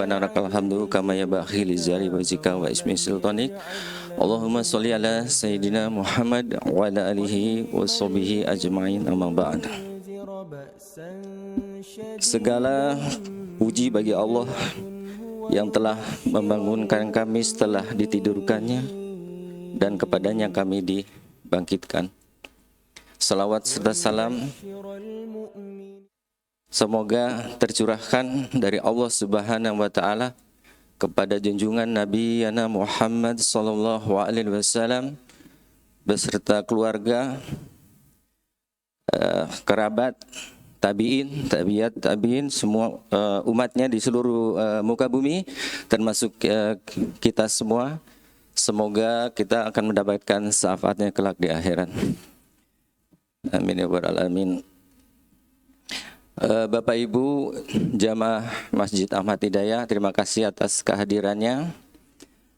Lakal hamdu kama yabaghi li zali wajhika wa ismi sultanik. Allahumma sholli ala sayyidina Muhammad wa ala alihi wa sahbihi ajma'in, amma ba'd. Segala puji bagi Allah yang telah membangunkan kami setelah ditidurkannya dan kepadanya kami dibangkitkan. Salawat serta salam semoga tercurahkan dari Allah Subhanahu wa taala kepada junjungan Nabi Yana Muhammad sallallahu alaihi wasallam beserta keluarga, kerabat, tabiin, semua umatnya di seluruh muka bumi, termasuk kita semua. Semoga kita akan mendapatkan syafaatnya kelak di akhirat. Amin ya rabbal alamin. Bapak Ibu jamaah Masjid Ahmad Hidayah, terima kasih atas kehadirannya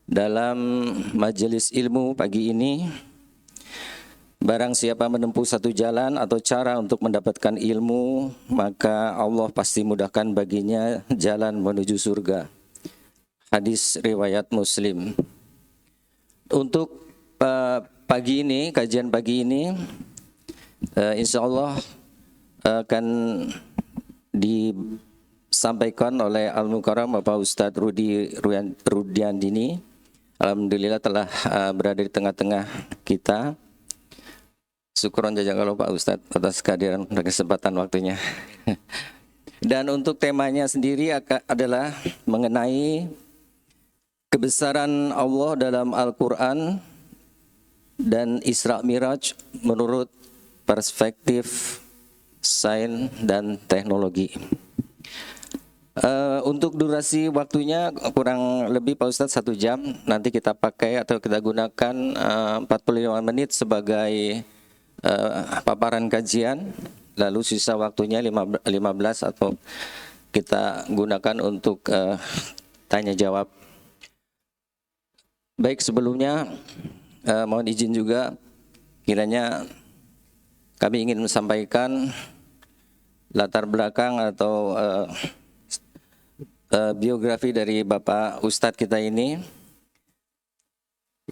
dalam majelis ilmu pagi ini. Barang siapa menempuh satu jalan atau cara untuk mendapatkan ilmu, maka Allah pasti mudahkan baginya jalan menuju surga. Hadis riwayat Muslim. Untuk pagi ini, kajian pagi ini, insya Allah akan disampaikan oleh Al-Mukarram Bapak Ustadz Rudiandini. Alhamdulillah telah berada di tengah-tengah kita. Syukron jazakallahu Pak Ustadz atas kehadiran dan kesempatan waktunya. Dan untuk temanya sendiri adalah mengenai kebesaran Allah dalam Al-Quran dan Isra Miraj menurut perspektif sains dan teknologi. Untuk durasi waktunya kurang lebih Pak Ustadz 1 jam. Nanti kita pakai atau kita gunakan 45 menit sebagai paparan kajian. Lalu sisa waktunya 15 atau kita gunakan untuk tanya jawab. Baik, sebelumnya mohon izin juga kiranya kami ingin menyampaikan latar belakang atau biografi dari Bapak Ustadz kita ini,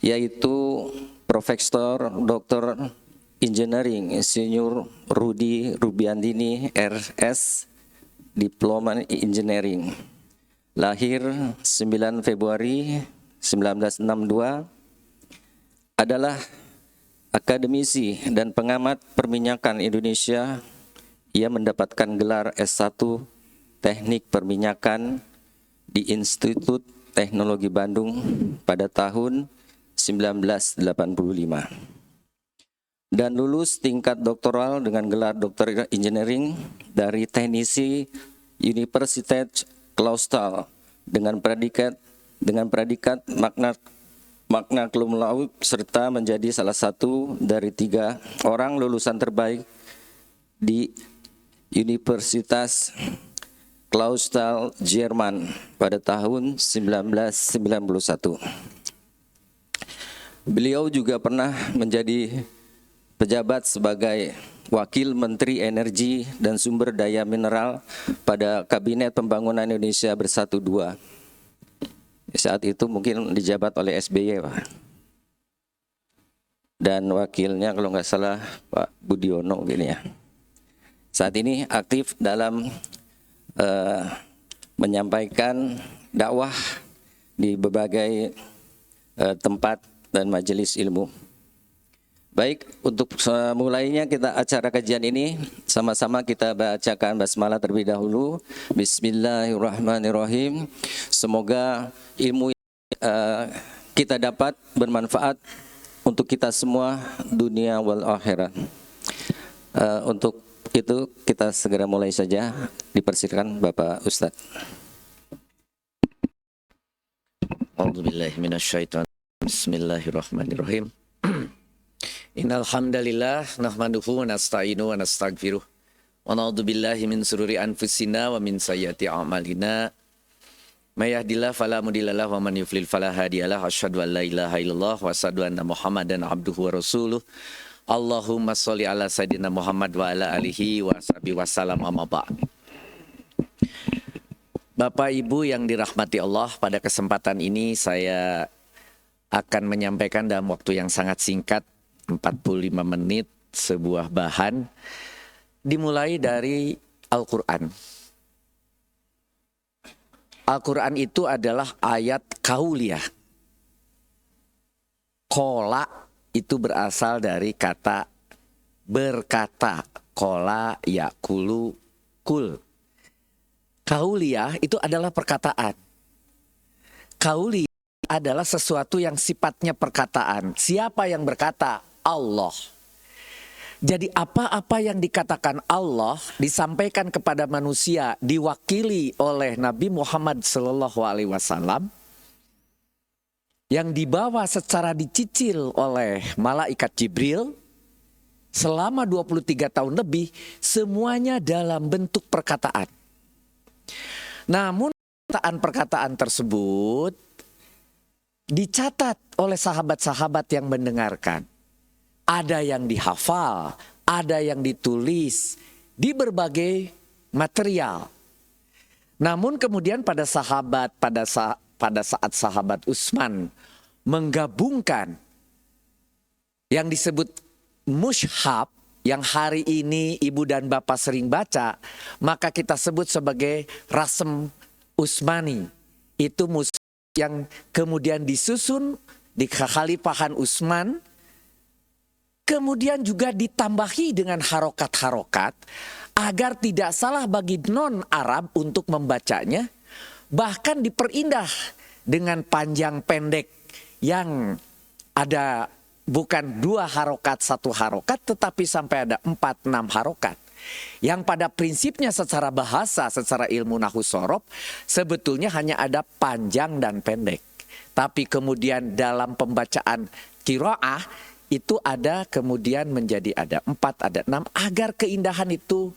yaitu Profesor Dr. Engineering Insinyur Rudi Rubiandini RS, Diploma Engineering. Lahir 9 Februari 1962, adalah akademisi dan pengamat perminyakan Indonesia. Ia mendapatkan gelar S1 Teknik Perminyakan di Institut Teknologi Bandung pada tahun 1985 dan lulus tingkat doktoral dengan gelar Dr. Engineering dari Teknisi Universitas Clausthal dengan predikat magna cum laude, serta menjadi salah satu dari 3 orang lulusan terbaik di Universitas Clausthal, Jerman pada tahun 1991. Beliau juga pernah menjadi pejabat sebagai Wakil Menteri Energi dan Sumber Daya Mineral pada Kabinet Pembangunan Indonesia Bersatu II. Saat itu mungkin dijabat oleh SBY, Pak. Dan wakilnya kalau nggak salah Pak Budiono gini ya. Saat ini aktif dalam menyampaikan dakwah di berbagai tempat dan majelis ilmu. Baik, untuk mulainya kita acara kajian ini, sama-sama kita bacakan basmalah terlebih dahulu. Bismillahirrahmanirrahim. Semoga ilmu kita dapat bermanfaat untuk kita semua dunia wal akhirat. Untuk itu kita segera mulai saja. Dipersilakan Bapak Ustadz. A'udzubillahi minasyaitonir rajim. Bismillahirrahmanirrahim. Innal hamdalillah nahmaduhu wa nasta'inu wa nastaghfiruh wa na'udzu billahi min sururi anfusina wa min sayyiati a'malina. May yahdihillahu fala mudhillalah wa man yudhlil fala hadiyalah. Asyhadu an la ilaha illallah wa asyhadu anna Muhammadan abduhu wa rasuluh. Allahumma sholli ala sayyidina Muhammad wa ala alihi wa sahbihi wasallam, amma ba'd. Bapak Ibu yang dirahmati Allah, pada kesempatan ini saya akan menyampaikan dalam waktu yang sangat singkat, 45 menit, sebuah bahan dimulai dari Al-Quran. Al-Quran itu adalah ayat kauliyah. Kola itu berasal dari kata berkata. Kola yakulu kul. Kauliyah itu adalah perkataan. Kauliyah adalah sesuatu yang sifatnya perkataan. Siapa yang berkata? Allah. Jadi apa-apa yang dikatakan Allah disampaikan kepada manusia diwakili oleh Nabi Muhammad SAW yang dibawa secara dicicil oleh malaikat Jibril selama 23 tahun lebih, semuanya dalam bentuk perkataan. Namun perkataan-perkataan tersebut dicatat oleh sahabat-sahabat yang mendengarkan. Ada yang dihafal, ada yang ditulis di berbagai material. Namun kemudian pada saat sahabat Utsman menggabungkan yang disebut mushaf, yang hari ini ibu dan bapak sering baca, maka kita sebut sebagai Rasm Utsmani. Itu mushaf yang kemudian disusun di kekhalifahan Utsman, kemudian juga ditambahi dengan harokat-harokat agar tidak salah bagi non-Arab untuk membacanya. Bahkan diperindah dengan panjang pendek yang ada bukan 2 harokat, 1 harokat, tetapi sampai ada 4-6 harokat. Yang pada prinsipnya secara bahasa, secara ilmu nahwu shorof, sebetulnya hanya ada panjang dan pendek. Tapi kemudian dalam pembacaan qiraah, itu ada kemudian menjadi ada 4, ada 6, agar keindahan itu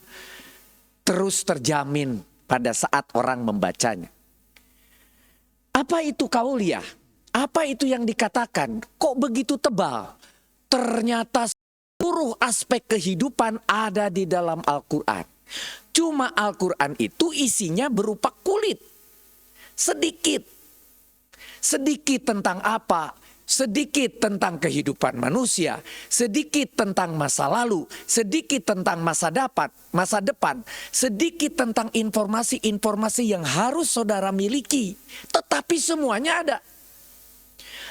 terus terjamin pada saat orang membacanya. Apa itu kauliyah? Apa itu yang dikatakan? Kok begitu tebal? Ternyata seluruh aspek kehidupan ada di dalam Al-Quran. Cuma Al-Quran itu isinya berupa kulit. Sedikit. Sedikit tentang apa? Sedikit tentang kehidupan manusia, sedikit tentang masa lalu, sedikit tentang masa depan, sedikit tentang informasi-informasi yang harus saudara miliki. Tetapi semuanya ada.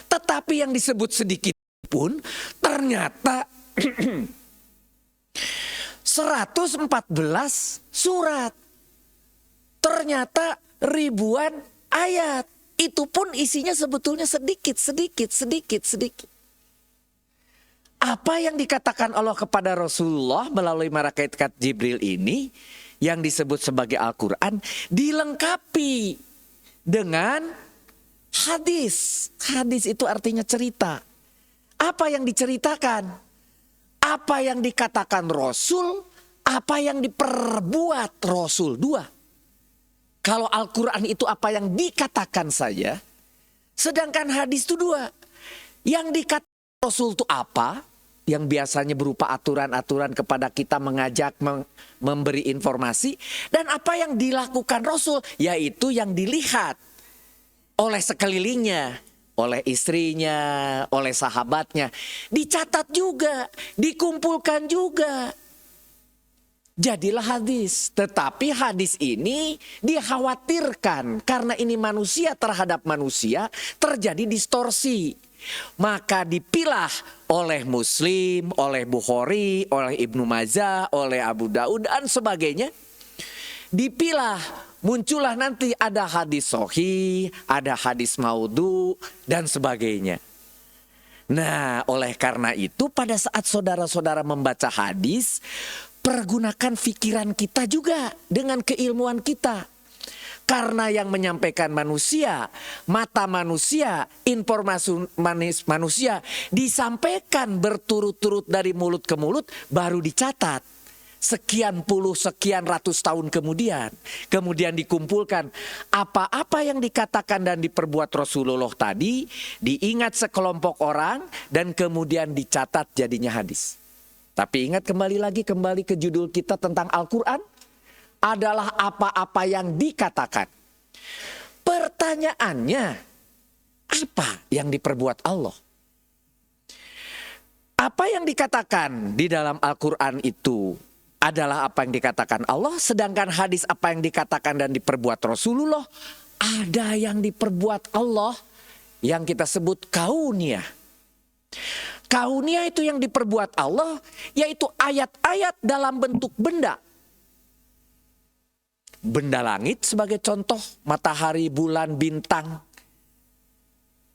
Tetapi yang disebut sedikit pun ternyata 114 surat. Ternyata ribuan ayat. Itu pun isinya sebetulnya sedikit. Apa yang dikatakan Allah kepada Rasulullah melalui malaikat Jibril ini, yang disebut sebagai Al-Quran, dilengkapi dengan hadis. Hadis itu artinya cerita. Apa yang diceritakan? Apa yang dikatakan Rasul? Apa yang diperbuat Rasul? 2. Kalau Al-Quran itu apa yang dikatakan saja, sedangkan hadis itu 2. Yang dikatakan Rasul itu apa? Yang biasanya berupa aturan-aturan kepada kita, mengajak, memberi informasi. Dan apa yang dilakukan Rasul, yaitu yang dilihat oleh sekelilingnya, oleh istrinya, oleh sahabatnya. Dicatat juga, dikumpulkan juga. Jadilah hadis. Tetapi hadis ini dikhawatirkan karena ini manusia terhadap manusia terjadi distorsi. Maka dipilah oleh Muslim, oleh Bukhari, oleh Ibnu Majah, oleh Abu Daud dan sebagainya. Dipilah, muncullah nanti ada hadis sahih, ada hadis maudhu dan sebagainya. Nah, oleh karena itu pada saat saudara-saudara membaca hadis, pergunakan pikiran kita juga dengan keilmuan kita. Karena yang menyampaikan manusia, mata manusia, informasi manusia disampaikan berturut-turut dari mulut ke mulut, baru dicatat. Sekian puluh, sekian ratus tahun kemudian. Kemudian dikumpulkan apa-apa yang dikatakan dan diperbuat Rasulullah tadi, diingat sekelompok orang dan kemudian dicatat jadinya hadis. Tapi ingat kembali ke judul kita tentang Al-Quran. Adalah apa-apa yang dikatakan. Pertanyaannya, apa yang diperbuat Allah? Apa yang dikatakan di dalam Al-Quran itu adalah apa yang dikatakan Allah, sedangkan hadis apa yang dikatakan dan diperbuat Rasulullah, ada yang diperbuat Allah yang kita sebut kauniyah. Kauniyah itu yang diperbuat Allah, yaitu ayat-ayat dalam bentuk benda. Benda langit sebagai contoh, matahari, bulan, bintang.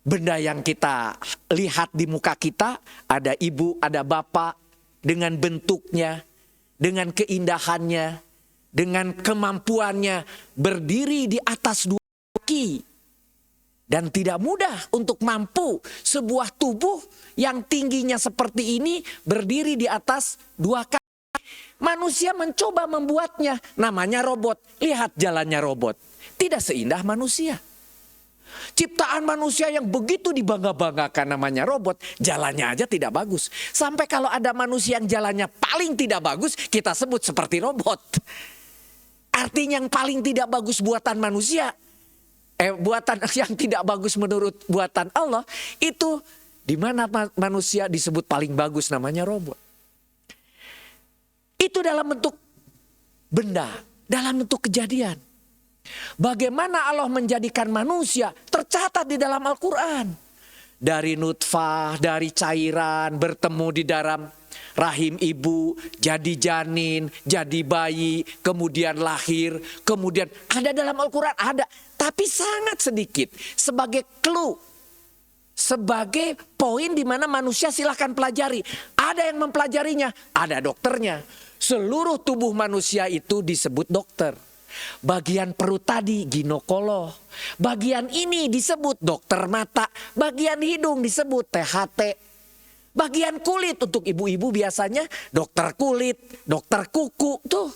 Benda yang kita lihat di muka kita, ada ibu, ada bapak, dengan bentuknya, dengan keindahannya, dengan kemampuannya berdiri di atas dua kaki. Dan tidak mudah untuk mampu sebuah tubuh yang tingginya seperti ini berdiri di atas dua kaki. Manusia mencoba membuatnya, namanya robot. Lihat jalannya robot, tidak seindah manusia. Ciptaan manusia yang begitu dibangga-banggakan namanya robot, jalannya aja tidak bagus. Sampai kalau ada manusia yang jalannya paling tidak bagus, kita sebut seperti robot. Artinya yang paling tidak bagus buatan manusia, buatan yang tidak bagus menurut buatan Allah, itu di mana manusia disebut paling bagus namanya robot. Itu dalam bentuk benda, dalam bentuk kejadian. Bagaimana Allah menjadikan manusia tercatat di dalam Al-Quran. Dari nutfah, dari cairan, bertemu di dalam rahim ibu, jadi janin, jadi bayi, kemudian lahir, kemudian ada dalam Al-Quran, ada. Tapi sangat sedikit sebagai clue, sebagai poin di mana manusia silahkan pelajari. Ada yang mempelajarinya, ada dokternya. Seluruh tubuh manusia itu disebut dokter. Bagian perut tadi ginekolog, bagian ini disebut dokter mata, bagian hidung disebut THT, bagian kulit untuk ibu-ibu biasanya dokter kulit, dokter kuku tuh.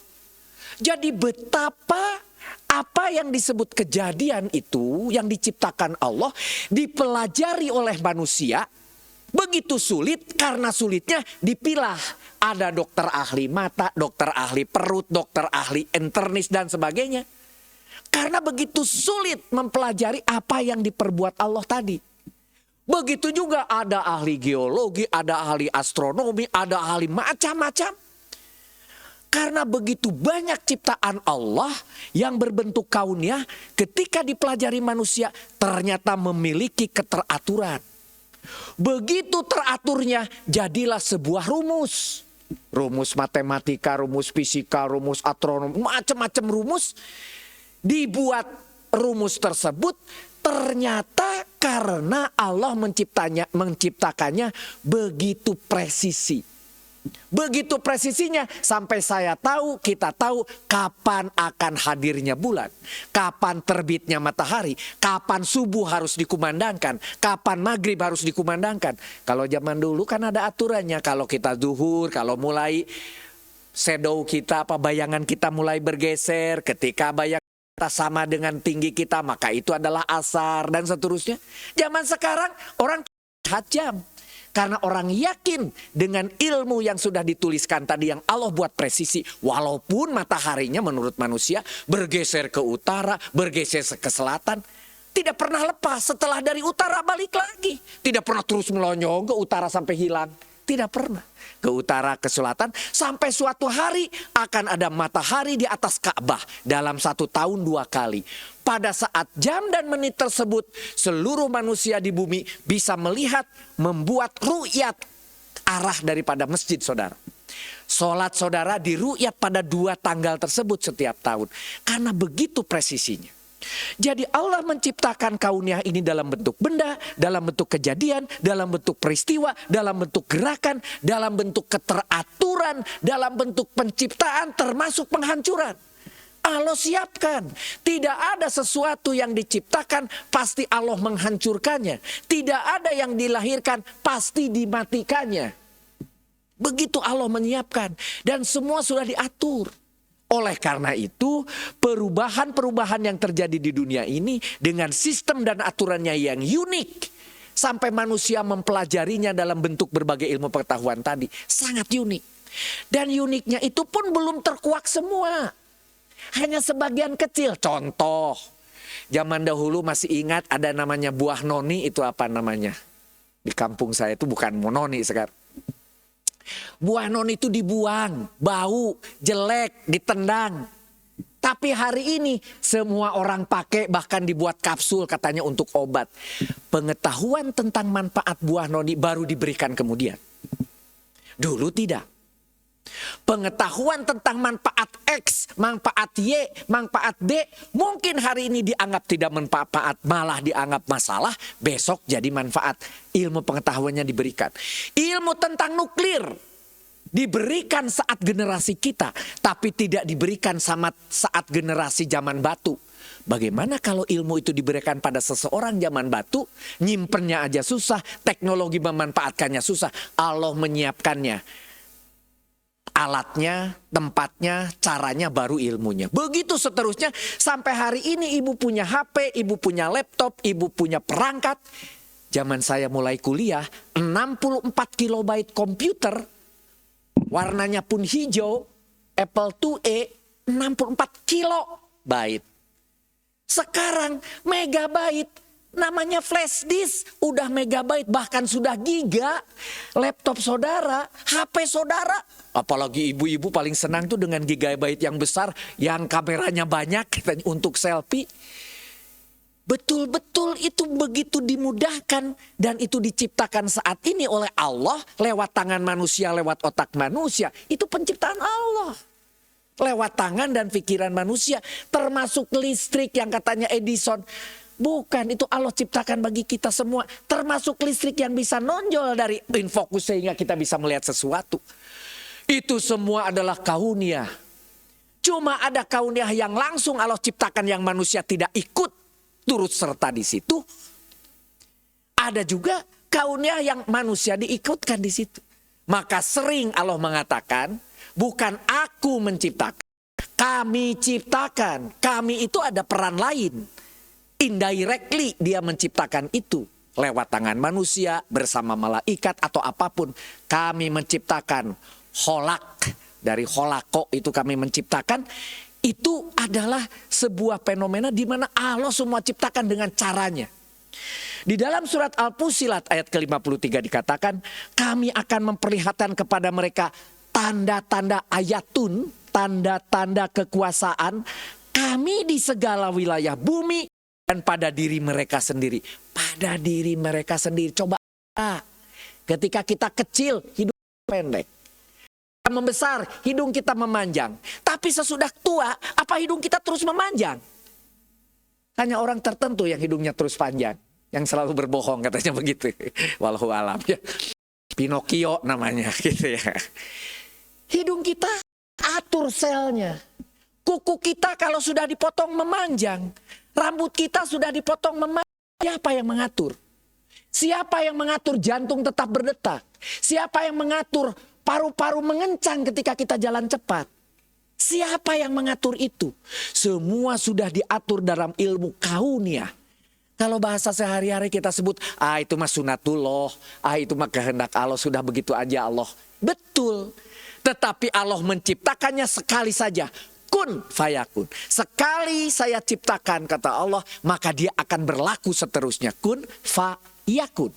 Jadi betapa apa yang disebut kejadian itu yang diciptakan Allah dipelajari oleh manusia begitu sulit, karena sulitnya dipilah. Ada dokter ahli mata, dokter ahli perut, dokter ahli internis dan sebagainya. Karena begitu sulit mempelajari apa yang diperbuat Allah tadi. Begitu juga ada ahli geologi, ada ahli astronomi, ada ahli macam-macam. Karena begitu banyak ciptaan Allah yang berbentuk kauniyah, ketika dipelajari manusia ternyata memiliki keteraturan. Begitu teraturnya jadilah sebuah rumus. Rumus matematika, rumus fisika, rumus astronomi, macam-macam rumus. Dibuat rumus tersebut ternyata karena Allah menciptakannya begitu presisi. Begitu presisinya sampai saya tahu, kita tahu kapan akan hadirnya bulan, kapan terbitnya matahari, kapan subuh harus dikumandangkan, kapan maghrib harus dikumandangkan. Kalau zaman dulu kan ada aturannya, kalau kita zuhur, kalau mulai shadow kita, bayangan kita mulai bergeser, ketika bayangan kita sama dengan tinggi kita, maka itu adalah asar dan seterusnya. Zaman sekarang orang lihat jam. Karena orang yakin dengan ilmu yang sudah dituliskan tadi yang Allah buat presisi. Walaupun mataharinya menurut manusia bergeser ke utara, bergeser ke selatan. Tidak pernah lepas, setelah dari utara balik lagi. Tidak pernah terus melonyong ke utara sampai hilang. Tidak pernah. Ke utara, ke selatan. Sampai suatu hari akan ada matahari di atas Ka'bah dalam 1 tahun 2 kali. Pada saat jam dan menit tersebut, seluruh manusia di bumi bisa melihat, membuat ru'yat arah daripada masjid saudara. Sholat saudara diru'yat pada 2 tanggal tersebut setiap tahun. Karena begitu presisinya. Jadi Allah menciptakan kauniyah ini dalam bentuk benda, dalam bentuk kejadian, dalam bentuk peristiwa, dalam bentuk gerakan, dalam bentuk keteraturan, dalam bentuk penciptaan termasuk penghancuran. Allah siapkan. Tidak ada sesuatu yang diciptakan pasti Allah menghancurkannya. Tidak ada yang dilahirkan pasti dimatikannya. Begitu Allah menyiapkan. Dan semua sudah diatur. Oleh karena itu, perubahan-perubahan yang terjadi di dunia ini dengan sistem dan aturannya yang unik. Sampai manusia mempelajarinya dalam bentuk berbagai ilmu pengetahuan tadi. Sangat unik. Dan uniknya itu pun belum terkuak semua. Hanya sebagian kecil. Contoh, Zaman dahulu masih ingat ada namanya buah noni, itu apa namanya? Di kampung saya itu bukan noni sekarang. Buah noni itu dibuang, bau, jelek, ditendang. Tapi hari ini semua orang pakai, bahkan dibuat kapsul katanya untuk obat. Pengetahuan tentang manfaat buah noni baru diberikan kemudian. Dulu tidak. Pengetahuan tentang manfaat X, manfaat Y, manfaat D mungkin hari ini dianggap tidak manfaat, malah dianggap masalah, besok jadi manfaat. Ilmu pengetahuannya diberikan. Ilmu tentang nuklir diberikan saat generasi kita, tapi tidak diberikan saat generasi zaman batu. Bagaimana kalau ilmu itu diberikan pada seseorang zaman batu, nyimpennya aja susah, teknologi memanfaatkannya susah, Allah menyiapkannya. Alatnya, tempatnya, caranya, baru ilmunya. Begitu seterusnya sampai hari ini ibu punya HP, ibu punya laptop, ibu punya perangkat. Zaman saya mulai kuliah, 64 kilobyte komputer, warnanya pun hijau, Apple IIe, 64 kilobyte. Sekarang megabyte. Namanya flash disk, udah megabyte, bahkan sudah giga. Laptop saudara, HP saudara. Apalagi ibu-ibu paling senang tuh dengan gigabyte yang besar, yang kameranya banyak katanya untuk selfie. Betul-betul itu begitu dimudahkan, dan itu diciptakan saat ini oleh Allah lewat tangan manusia, lewat otak manusia. Itu penciptaan Allah. Lewat tangan dan pikiran manusia, termasuk listrik yang katanya Edison. Bukan, itu Allah ciptakan bagi kita semua. Termasuk listrik yang bisa nonjol dari infocus sehingga kita bisa melihat sesuatu. Itu semua adalah karunia. Cuma ada karunia yang langsung Allah ciptakan yang manusia tidak ikut turut serta di situ. Ada juga karunia yang manusia diikutkan di situ. Maka sering Allah mengatakan, bukan aku menciptakan, kami ciptakan. Kami itu ada peran lain. Indirectly dia menciptakan itu lewat tangan manusia bersama malaikat atau apapun. Kami menciptakan kholak, dari kholako itu kami menciptakan. Itu adalah sebuah fenomena di mana Allah semua ciptakan dengan caranya. Di dalam surat Al-Fussilat ayat ke-53 dikatakan, kami akan memperlihatkan kepada mereka tanda-tanda ayatun, tanda-tanda kekuasaan kami di segala wilayah bumi dan pada diri mereka sendiri. Pada diri mereka sendiri. Coba ketika kita kecil hidung pendek. Kita membesar hidung kita memanjang. Tapi sesudah tua apa hidung kita terus memanjang? Hanya orang tertentu yang hidungnya terus panjang. Yang selalu berbohong katanya begitu. Wallahu alam ya. Pinocchio namanya gitu ya. Hidung kita atur selnya. Kuku kita kalau sudah dipotong memanjang. Rambut kita sudah dipotong memanjang. Siapa yang mengatur? Siapa yang mengatur jantung tetap berdetak? Siapa yang mengatur paru-paru mengencang ketika kita jalan cepat? Siapa yang mengatur itu? Semua sudah diatur dalam ilmu karunia. Kalau bahasa sehari-hari kita sebut, itu mah sunatullah, itu mah kehendak Allah, sudah begitu aja Allah. Betul. Tetapi Allah menciptakannya sekali saja. Kun fayakun. Sekali saya ciptakan kata Allah, maka dia akan berlaku seterusnya. Kun fayakun.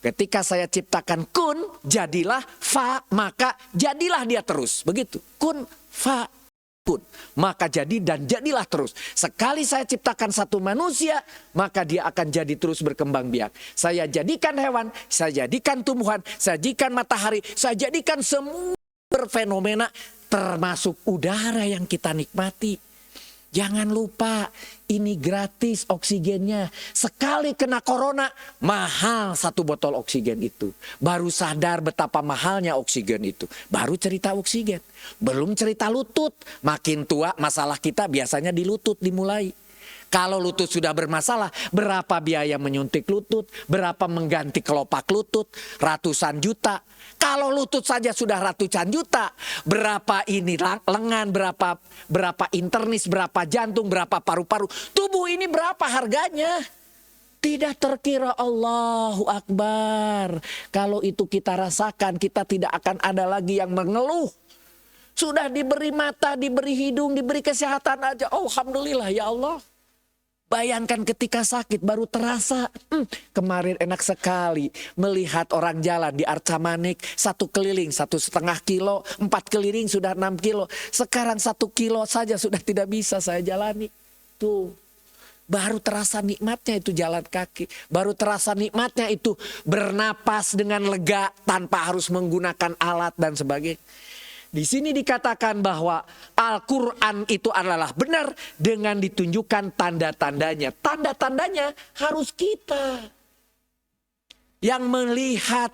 Ketika saya ciptakan kun, jadilah fa, maka jadilah dia terus. Begitu. Kun fayakun. Maka jadi dan jadilah terus. Sekali saya ciptakan satu manusia, maka dia akan jadi terus berkembang biak. Saya jadikan hewan, saya jadikan tumbuhan, saya jadikan matahari, saya jadikan semua berfenomena, termasuk udara yang kita nikmati. Jangan lupa, ini gratis oksigennya. Sekali kena corona, mahal satu botol oksigen itu. Baru sadar betapa mahalnya oksigen itu. Baru cerita oksigen. Belum cerita lutut. Makin tua masalah kita biasanya di lutut dimulai. Kalau lutut sudah bermasalah, berapa biaya menyuntik lutut, berapa mengganti kelopak lutut, ratusan juta. Kalau lutut saja sudah ratusan juta, berapa ini lengan, berapa internis, berapa jantung, berapa paru-paru. Tubuh ini berapa harganya? Tidak terkira. Allahu Akbar. Kalau itu kita rasakan, kita tidak akan ada lagi yang mengeluh. Sudah diberi mata, diberi hidung, diberi kesehatan aja. Oh, alhamdulillah ya Allah. Bayangkan ketika sakit baru terasa. Kemarin enak sekali melihat orang jalan di Arca Manik 1 keliling 1,5 kilo, 4 keliling sudah 6 kilo. Sekarang 1 kilo saja sudah tidak bisa saya jalani. Tuh, baru terasa nikmatnya itu jalan kaki. Baru terasa nikmatnya itu bernapas dengan lega tanpa harus menggunakan alat dan sebagainya. Di sini dikatakan bahwa Al-Quran itu adalah benar dengan ditunjukkan tanda-tandanya. Tanda-tandanya harus kita yang melihat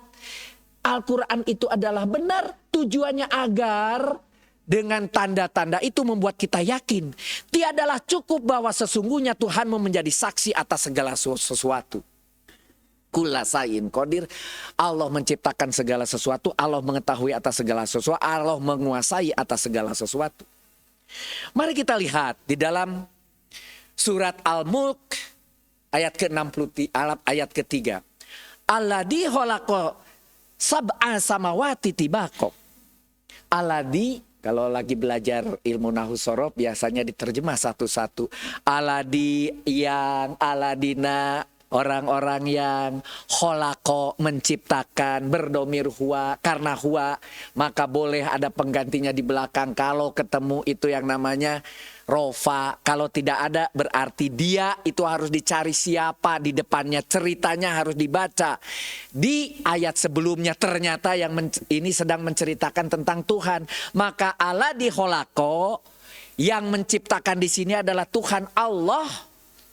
Al-Quran itu adalah benar. Tujuannya agar dengan tanda-tanda itu membuat kita yakin. Tiadalah cukup bahwa sesungguhnya Tuhan mau menjadi saksi atas segala sesuatu. Kullasain qadir. Allah menciptakan segala sesuatu, Allah mengetahui atas segala sesuatu, Allah menguasai atas segala sesuatu. Mari kita lihat di dalam surat Al-Mulk ayat ke-60 ayat ketiga. Alladzi khalaqa sab'a samawati tibaqo. Alladzi, kalau lagi belajar ilmu nahwu sorof biasanya diterjemah satu-satu. Alladzi yang, aladina orang-orang yang kholako menciptakan, berdomir huwa, karena huwa maka boleh ada penggantinya di belakang. Kalau ketemu itu yang namanya rofa, kalau tidak ada berarti dia, itu harus dicari siapa di depannya, ceritanya harus dibaca. Di ayat sebelumnya ternyata yang ini sedang menceritakan tentang Tuhan. Maka Allah di kholako, yang menciptakan di sini adalah Tuhan Allah.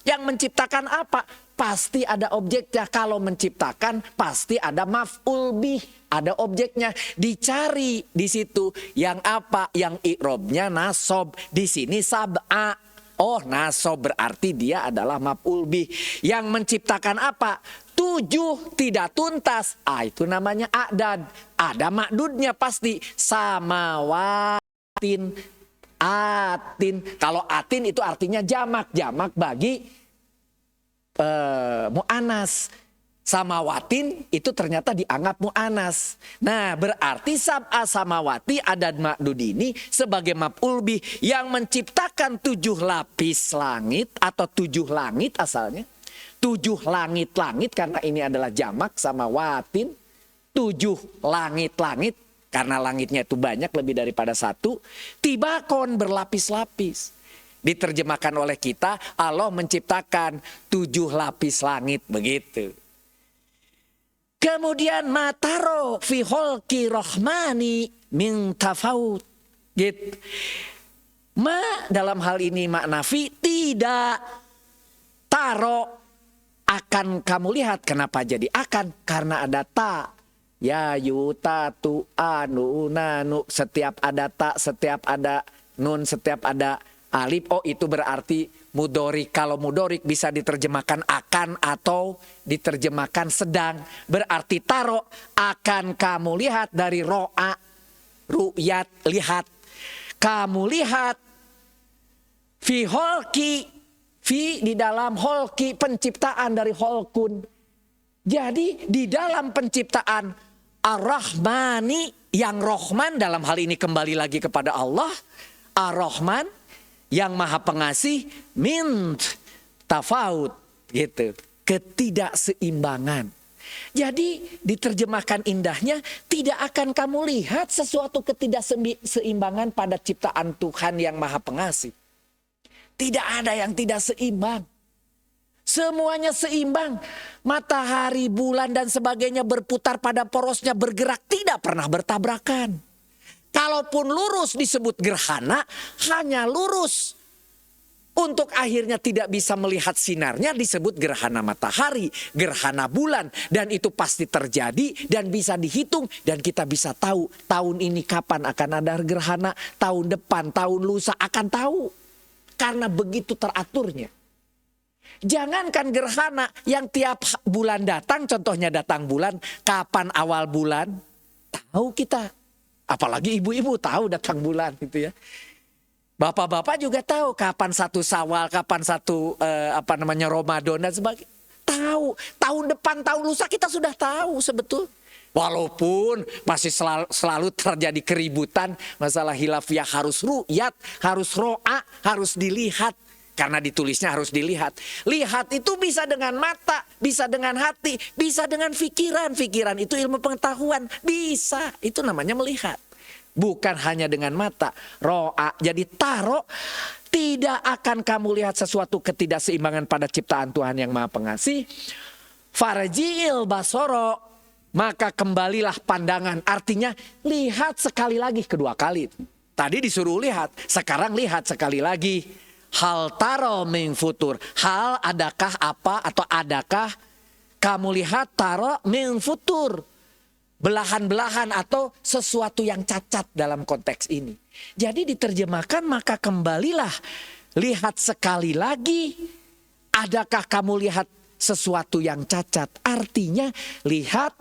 Yang menciptakan apa? Pasti ada objeknya. Kalau menciptakan pasti ada maf'ul bih, ada objeknya. Dicari di situ yang apa? Yang i'robnya nasob. Di sini sab'a. Oh, nasob berarti dia adalah maf'ul bih. Yang menciptakan apa? 7 tidak tuntas. Itu namanya a'dad. Ada makdudnya pasti. Samawatin, atin. Kalau atin itu artinya jamak. Jamak bagi mu'anas. Samawatin itu ternyata dianggap mu'anas. Nah, berarti sab'a samawati adad ma'dud ini sebagai maf'ul bih yang menciptakan 7 lapis langit atau 7 langit asalnya. 7 langit-langit karena ini adalah jamak samawatin. 7 langit-langit karena langitnya itu banyak lebih daripada 1. Tibakon berlapis-lapis. Diterjemahkan oleh kita, Allah menciptakan 7 lapis langit, begitu. Kemudian mataro fi khalqi rahmani min tafaut. Gitu. Dalam hal ini makna fi tidak. Taro akan kamu lihat. Kenapa jadi akan? Karena ada ta. Ya yuta tu anu nanu. Setiap ada ta, setiap ada nun, setiap ada alif. Oh, itu berarti mudorik. Kalau mudorik bisa diterjemahkan akan atau diterjemahkan sedang. Berarti taro akan kamu lihat dari ro'a, ru'yat, lihat. Kamu lihat fi holki, fi di dalam holki, penciptaan dari holkun. Jadi di dalam penciptaan Ar-Rahmani, yang Rohman, dalam hal ini kembali lagi kepada Allah. Ar-Rahman yang maha pengasih, min tafaut, gitu, ketidakseimbangan. Jadi diterjemahkan indahnya, tidak akan kamu lihat sesuatu ketidakseimbangan pada ciptaan Tuhan yang maha pengasih. Tidak ada yang tidak seimbang. Semuanya seimbang. Matahari, bulan dan sebagainya berputar pada porosnya, bergerak, tidak pernah bertabrakan. Kalaupun lurus disebut gerhana, hanya lurus. Untuk akhirnya tidak bisa melihat sinarnya disebut gerhana matahari, gerhana bulan. Dan itu pasti terjadi dan bisa dihitung. Dan kita bisa tahu tahun ini kapan akan ada gerhana, tahun depan, tahun lusa akan tahu. Karena begitu teraturnya. Jangankan gerhana yang tiap bulan datang, contohnya datang bulan, kapan awal bulan, tahu kita. Apalagi ibu-ibu tahu datang bulan gitu ya. Bapak-bapak juga tahu kapan 1 Syawal, kapan 1 Ramadan dan sebagainya. Tahu, tahun depan, tahun lusa kita sudah tahu sebetulnya. Walaupun masih selalu terjadi keributan, masalah hilafiyah harus ru'yat, harus ro'a, harus dilihat. karena ditulisnya harus dilihat. Lihat itu bisa dengan mata, bisa dengan hati, bisa dengan pikiran. Pikiran itu ilmu pengetahuan, bisa. Itu namanya melihat. Bukan hanya dengan mata. Ro'a, jadi taro. Tidak akan kamu lihat sesuatu ketidakseimbangan pada ciptaan Tuhan yang Maha Pengasih. Farji'il basoro, maka kembalilah pandangan. Artinya lihat sekali lagi, kedua kali. Tadi disuruh lihat, sekarang lihat sekali lagi. Hal taro min futur. Hal adakah apa atau adakah kamu lihat taro min futur. Belahan-belahan atau sesuatu yang cacat dalam konteks ini. Jadi diterjemahkan maka kembalilah. Lihat sekali lagi. Adakah kamu lihat sesuatu yang cacat? Artinya lihat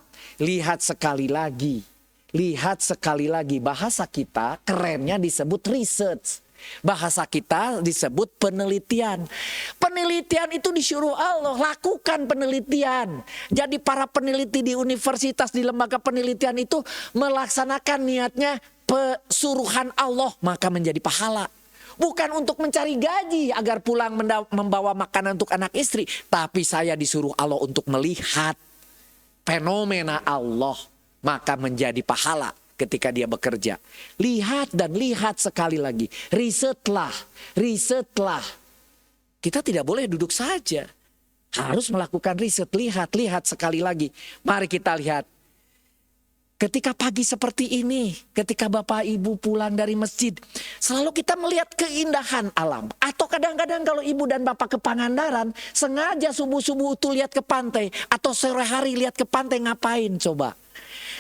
sekali lagi. Lihat sekali lagi. Bahasa kita kerennya disebut research. Bahasa kita disebut penelitian. Penelitian itu disuruh Allah, lakukan penelitian. Jadi para peneliti di universitas, di lembaga penelitian itu melaksanakan niatnya pesuruhan Allah, maka menjadi pahala. Bukan untuk mencari gaji agar pulang membawa makanan untuk anak istri. Tapi saya disuruh Allah untuk melihat fenomena Allah, maka menjadi pahala. Ketika dia bekerja, lihat dan lihat sekali lagi. Risetlah. Kita tidak boleh duduk saja. Harus melakukan riset, lihat sekali lagi. Mari kita lihat. Ketika pagi seperti ini, ketika Bapak Ibu pulang dari masjid, selalu kita melihat keindahan alam. Atau kadang-kadang kalau Ibu dan Bapak ke Pangandaran, sengaja subuh-subuh itu lihat ke pantai. Atau sore hari lihat ke pantai, ngapain coba?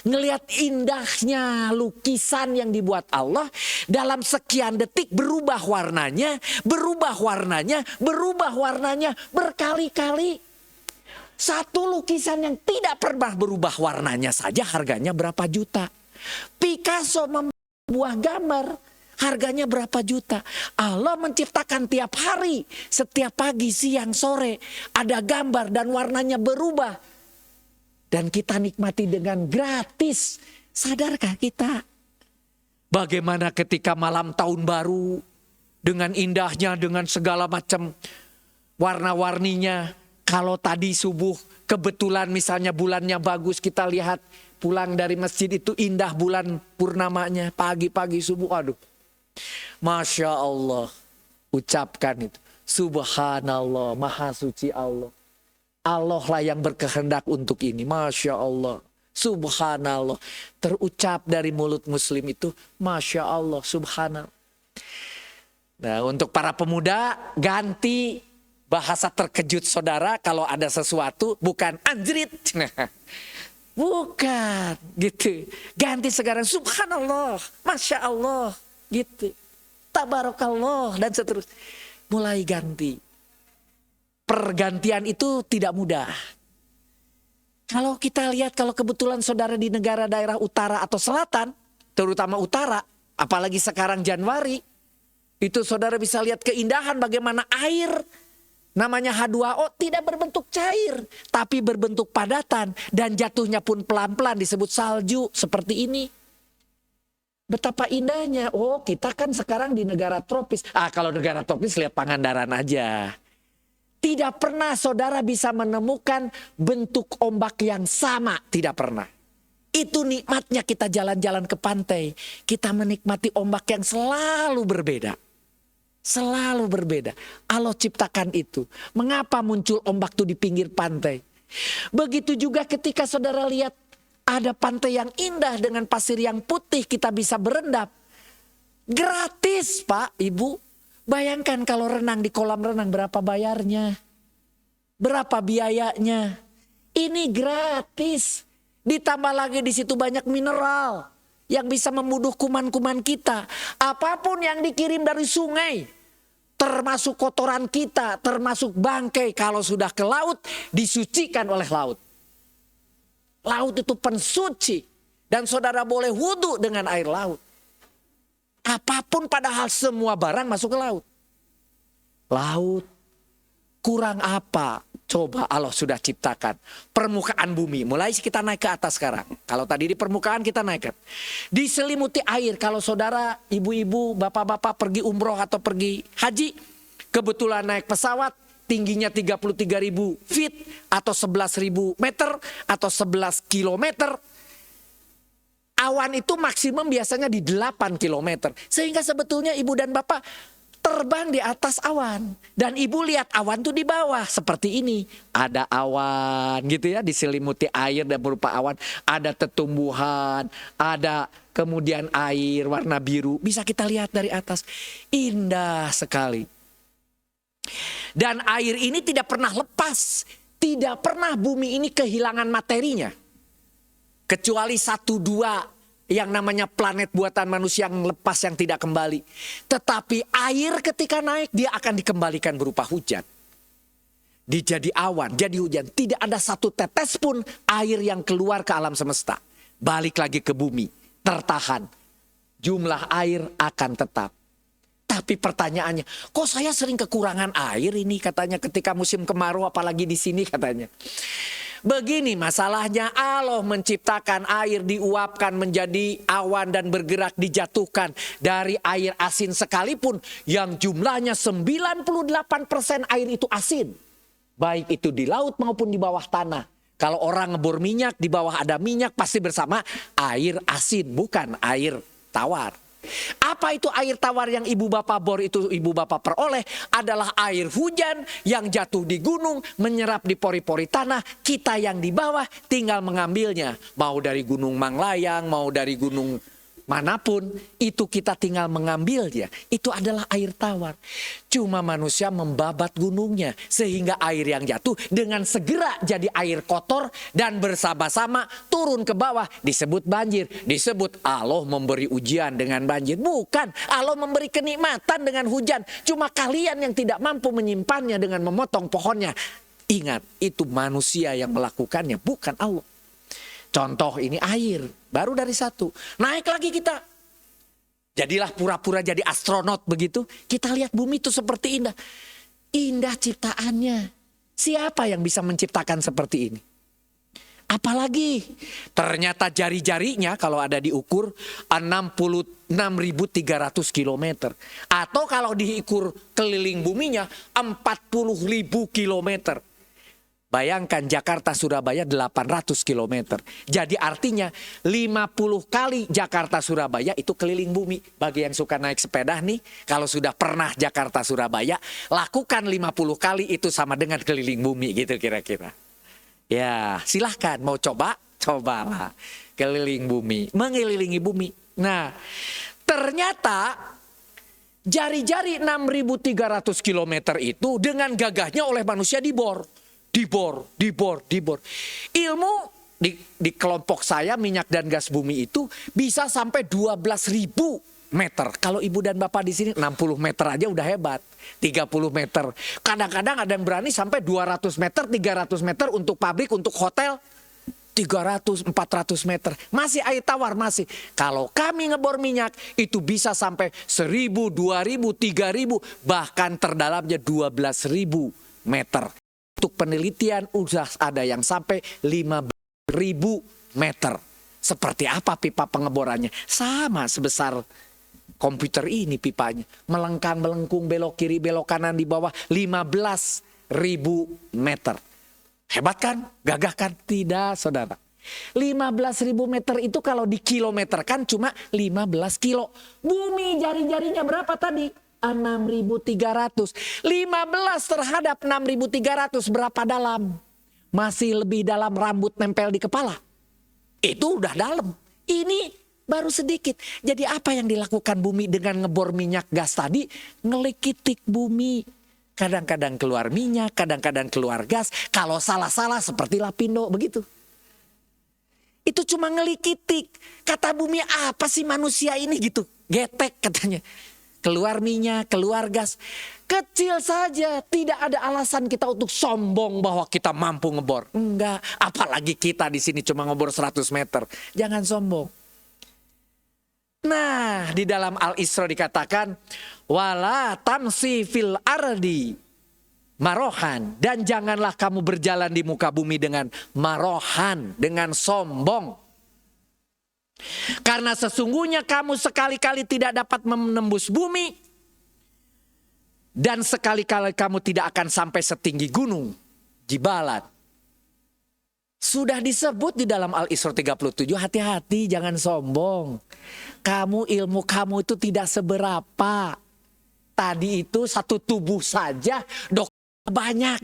Ngelihat indahnya lukisan yang dibuat Allah, dalam sekian detik berubah warnanya berkali-kali. Satu lukisan yang tidak pernah berubah warnanya saja harganya berapa juta. Picasso membuat gambar harganya berapa juta. Allah menciptakan tiap hari, setiap pagi, siang, sore ada gambar dan warnanya berubah. Dan kita nikmati dengan gratis. Sadarkah kita? Bagaimana ketika malam tahun baru. Dengan indahnya, dengan segala macam warna-warninya. Kalau tadi subuh kebetulan misalnya bulannya bagus. Kita lihat pulang dari masjid itu indah bulan purnamanya. Pagi-pagi subuh, aduh. Masya Allah. Ucapkan itu. Subhanallah, maha suci Allah. Allah lah yang berkehendak untuk ini. Masya Allah. Subhanallah. Terucap dari mulut muslim itu. Masya Allah. Subhanallah. Nah, untuk para pemuda, ganti bahasa terkejut saudara. Kalau ada sesuatu, bukan anjrit. Bukan. Gitu. Ganti sekarang. Subhanallah. Masya Allah. Gitu. Tabarakallah. Dan seterusnya. Mulai ganti. Pergantian itu tidak mudah. Kalau kita lihat, kalau kebetulan saudara di negara daerah utara atau selatan, terutama utara, apalagi sekarang Januari, itu saudara bisa lihat keindahan bagaimana air, namanya H2O, tidak berbentuk cair, tapi berbentuk padatan, dan jatuhnya pun pelan-pelan disebut salju, seperti ini. Betapa indahnya. Oh, kita kan sekarang di negara tropis. Kalau negara tropis lihat Pangandaran aja. Tidak pernah saudara bisa menemukan bentuk ombak yang sama. Tidak pernah. Itu nikmatnya kita jalan-jalan ke pantai. Kita menikmati ombak yang selalu berbeda. Selalu berbeda. Allah ciptakan itu. Mengapa muncul ombak itu di pinggir pantai? Begitu juga ketika saudara lihat ada pantai yang indah dengan pasir yang putih. Kita bisa berendam. Gratis Pak, Ibu. Bayangkan kalau renang di kolam renang berapa bayarnya? Berapa biayanya? Ini gratis. Ditambah lagi di situ banyak mineral yang bisa membunuh kuman-kuman kita. Apapun yang dikirim dari sungai, termasuk kotoran kita, termasuk bangkai kalau sudah ke laut, disucikan oleh laut. Laut itu pensuci dan saudara boleh wudhu dengan air laut. Apapun padahal semua barang masuk ke laut. Laut kurang apa? Coba Allah sudah ciptakan. Permukaan bumi. Mulai kita naik ke atas sekarang. Kalau tadi di permukaan kita naik ke. Diselimuti air. Kalau saudara, ibu-ibu, bapak-bapak pergi umroh atau pergi haji. kebetulan naik pesawat, tingginya 33.000 feet atau 11.000 meter atau 11 kilometer. Awan itu maksimum biasanya di 8 kilometer. Sehingga sebetulnya ibu dan bapak terbang di atas awan. Dan ibu lihat awan tuh di bawah seperti ini. Ada awan gitu ya, diselimuti air dan berupa awan. Ada tetumbuhan, ada kemudian air warna biru. Bisa kita lihat dari atas. Indah sekali. Dan air ini tidak pernah lepas. Tidak pernah bumi ini kehilangan materinya. Kecuali 1-2 yang namanya planet buatan manusia yang lepas yang tidak kembali. Tetapi air ketika naik dia akan dikembalikan berupa hujan. Jadi awan, jadi hujan. Tidak ada satu tetes pun air yang keluar ke alam semesta. Balik lagi ke bumi, tertahan. Jumlah air akan tetap. Tapi pertanyaannya, kok saya sering kekurangan air ini katanya ketika musim kemarau apalagi di sini katanya. Begini masalahnya, Allah menciptakan air diuapkan menjadi awan dan bergerak dijatuhkan dari air asin sekalipun yang jumlahnya 98% air itu asin. Baik itu di laut maupun di bawah tanah. Kalau orang ngebor minyak, di bawah ada minyak pasti bersama air asin, bukan air tawar. Apa itu air tawar yang ibu bapak bor itu ibu bapak peroleh? Adalah air hujan yang jatuh di gunung, menyerap di pori-pori tanah. Kita yang di bawah tinggal mengambilnya. Mau dari gunung Manglayang, mau dari gunung manapun, itu kita tinggal mengambilnya. Itu adalah air tawar. Cuma manusia membabat gunungnya. Sehingga air yang jatuh dengan segera jadi air kotor dan bersama-sama turun ke bawah. Disebut banjir. Disebut Allah memberi ujian dengan banjir. Bukan, Allah memberi kenikmatan dengan hujan. Cuma kalian yang tidak mampu menyimpannya dengan memotong pohonnya. Ingat, itu manusia yang melakukannya, bukan Allah. Contoh ini air, baru dari satu. Naik lagi kita. Jadilah pura-pura jadi astronot begitu. Kita lihat bumi itu seperti indah. Indah ciptaannya. Siapa yang bisa menciptakan seperti ini? Apalagi ternyata jari-jarinya kalau ada diukur 66.300 kilometer. Atau kalau diukur keliling buminya 40.000 kilometer. Bayangkan Jakarta Surabaya 800 km. Jadi artinya 50 kali Jakarta Surabaya itu keliling bumi. Bagi yang suka naik sepeda nih, kalau sudah pernah Jakarta Surabaya, lakukan 50 kali itu sama dengan keliling bumi gitu kira-kira. Ya, silahkan mau coba, cobalah keliling bumi, mengelilingi bumi. Nah, ternyata jari-jari 6.300 km itu dengan gagahnya oleh manusia dibor. Dibor. Ilmu di kelompok saya minyak dan gas bumi itu bisa sampai 12.000 meter. Kalau ibu dan bapak di sini 60 meter aja udah hebat. 30 meter. Kadang-kadang ada yang berani sampai 200 meter, 300 meter untuk pabrik, untuk hotel. 300, 400 meter. Masih air tawar, masih. Kalau kami ngebor minyak, itu bisa sampai 1.000, 2.000, 3.000. Bahkan terdalamnya 12.000 meter. Untuk penelitian udah ada yang sampai 15.000 meter. Seperti apa pipa pengeborannya? Sama sebesar komputer ini pipanya. Melengkang, melengkung, belok kiri, belok kanan di bawah 15.000 meter. Hebat kan? Gagah kan? Tidak, saudara. 15.000 meter itu kalau dikilometerkan cuma 15 kilo. Bumi jari-jarinya berapa tadi? 6.300. 15 terhadap 6.300 berapa dalam? Masih lebih dalam rambut nempel di kepala. Itu udah dalam. Ini baru sedikit. Jadi apa yang dilakukan bumi dengan ngebor minyak gas tadi? Ngelikitik bumi. Kadang-kadang keluar minyak, kadang-kadang keluar gas. Kalau salah-salah seperti Lapindo begitu. Itu cuma ngelikitik. Kata bumi, apa sih manusia ini gitu? Getek katanya. Keluar minyak, keluar gas. Kecil saja, tidak ada alasan kita untuk sombong bahwa kita mampu ngebor. Enggak, apalagi kita di sini cuma ngebor 100 meter. Jangan sombong. Nah, di dalam Al-Isra dikatakan, wala tamsi fil ardi marohan, dan janganlah kamu berjalan di muka bumi dengan marohan, dengan sombong. Karena sesungguhnya kamu sekali-kali tidak dapat menembus bumi Dan sekali-kali kamu tidak akan sampai setinggi gunung Jibalat. Sudah disebut di dalam Al-Isra 37, hati-hati jangan sombong. Ilmu kamu itu tidak seberapa. Tadi itu satu tubuh saja dokter banyak.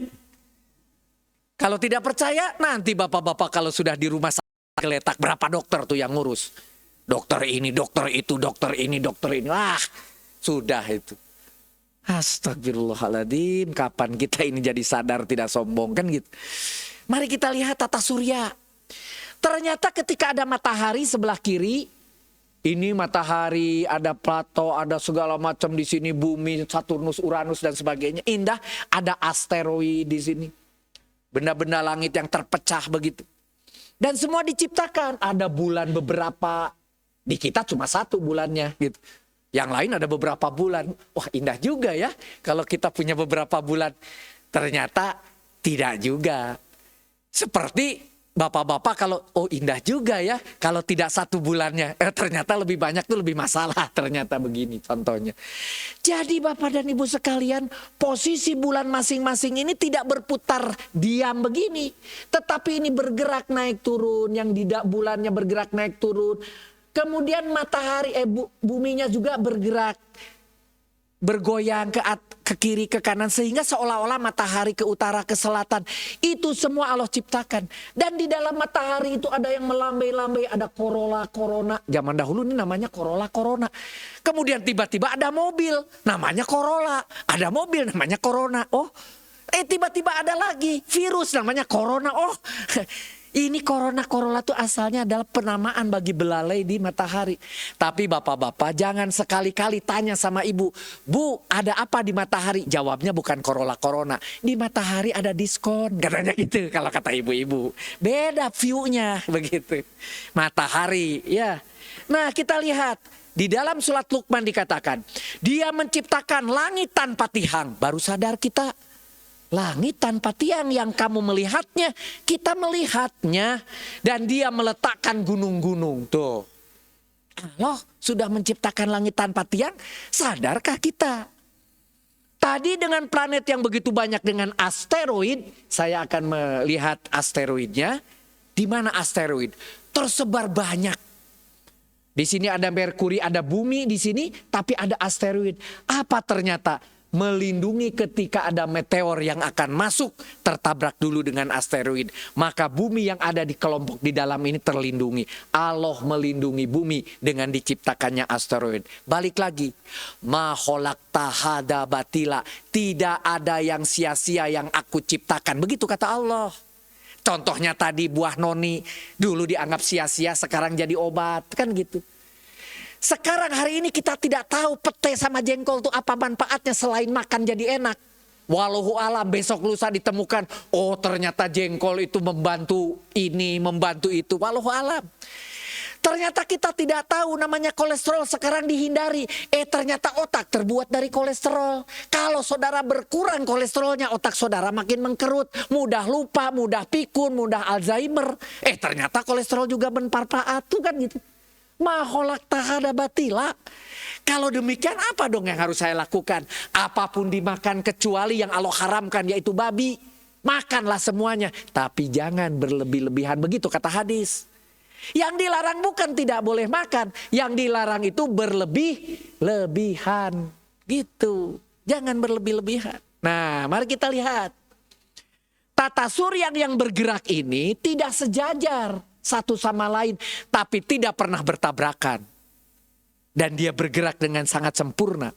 Kalau tidak percaya, nanti bapak-bapak kalau sudah di rumah sakit geletak, berapa dokter tuh yang ngurus? Dokter ini, dokter itu, dokter ini, dokter ini. Wah, sudah itu. Astagfirullahaladzim, kapan kita ini jadi sadar tidak sombong kan gitu. Mari kita lihat tata surya. Ternyata ketika ada matahari sebelah kiri, ini matahari, ada Plato, ada segala macam di sini, bumi, Saturnus, Uranus dan sebagainya. Indah, ada asteroid di sini. Benda-benda langit yang terpecah begitu. Dan semua diciptakan, ada bulan beberapa. Di kita cuma satu bulannya gitu. Yang lain ada beberapa bulan. Wah, indah juga ya kalau kita punya beberapa bulan. Ternyata tidak juga. Seperti bapak-bapak kalau indah juga ya kalau tidak satu bulannya. Ternyata lebih banyak tuh lebih masalah. Ternyata begini contohnya. Jadi bapak dan ibu sekalian, posisi bulan masing-masing ini tidak berputar diam begini. Tetapi ini bergerak naik turun. Yang tidak bulannya bergerak naik turun. Kemudian matahari, buminya juga bergerak, bergoyang ke kiri, ke kanan. Sehingga seolah-olah matahari ke utara, ke selatan. Itu semua Allah ciptakan. Dan di dalam matahari itu ada yang melambai-lambai, ada corolla, corona. Zaman dahulu ini namanya corolla, corona. Kemudian tiba-tiba ada mobil, namanya Corolla. Ada mobil, namanya Corona. Tiba-tiba ada lagi virus, namanya Corona. Ini Corolla itu asalnya adalah penamaan bagi belalai di matahari. Tapi bapak-bapak jangan sekali-kali tanya sama ibu, Bu, ada apa di matahari? Jawabnya bukan Corona. Di matahari ada diskon, katanya gitu kalau kata ibu-ibu. Beda view-nya begitu. Matahari, ya. Nah, kita lihat di dalam surat Luqman dikatakan, Dia menciptakan langit tanpa tiang. Baru sadar kita. Langit tanpa tiang, yang kamu melihatnya, kita melihatnya. Dan Dia meletakkan gunung-gunung. Tuh. Allah sudah menciptakan langit tanpa tiang, sadarkah kita? Tadi dengan planet yang begitu banyak dengan asteroid, saya akan melihat asteroidnya. Di mana asteroid? Tersebar banyak. Di sini ada Merkuri, ada bumi di sini, tapi ada asteroid. Apa ternyata? Melindungi ketika ada meteor yang akan masuk, tertabrak dulu dengan asteroid. Maka bumi yang ada di kelompok di dalam ini terlindungi. Allah melindungi bumi dengan diciptakannya asteroid. Balik lagi. Ma khalaqta hada batila. Tidak ada yang sia-sia yang aku ciptakan. Begitu kata Allah. Contohnya tadi buah noni. Dulu dianggap sia-sia, sekarang jadi obat. Kan gitu. Sekarang hari ini kita tidak tahu pete sama jengkol itu apa manfaatnya selain makan jadi enak. Wallahu alam, besok lusa ditemukan, ternyata jengkol itu membantu ini, membantu itu. Wallahu alam. Ternyata kita tidak tahu namanya kolesterol, sekarang dihindari. Ternyata otak terbuat dari kolesterol. Kalau saudara berkurang kolesterolnya, otak saudara makin mengkerut. Mudah lupa, mudah pikun, mudah Alzheimer. Ternyata kolesterol juga bermanfaat tuh kan gitu. Ma khalaqta hada batila. Kalau demikian apa dong yang harus saya lakukan? Apapun dimakan kecuali yang Allah haramkan, yaitu babi. Makanlah semuanya. Tapi jangan berlebih-lebihan, begitu kata hadis. Yang dilarang bukan tidak boleh makan. Yang dilarang itu berlebih-lebihan. Gitu. Jangan berlebih-lebihan. Nah, mari kita lihat. Tata surya yang bergerak ini tidak sejajar satu sama lain, tapi tidak pernah bertabrakan. Dan dia bergerak dengan sangat sempurna.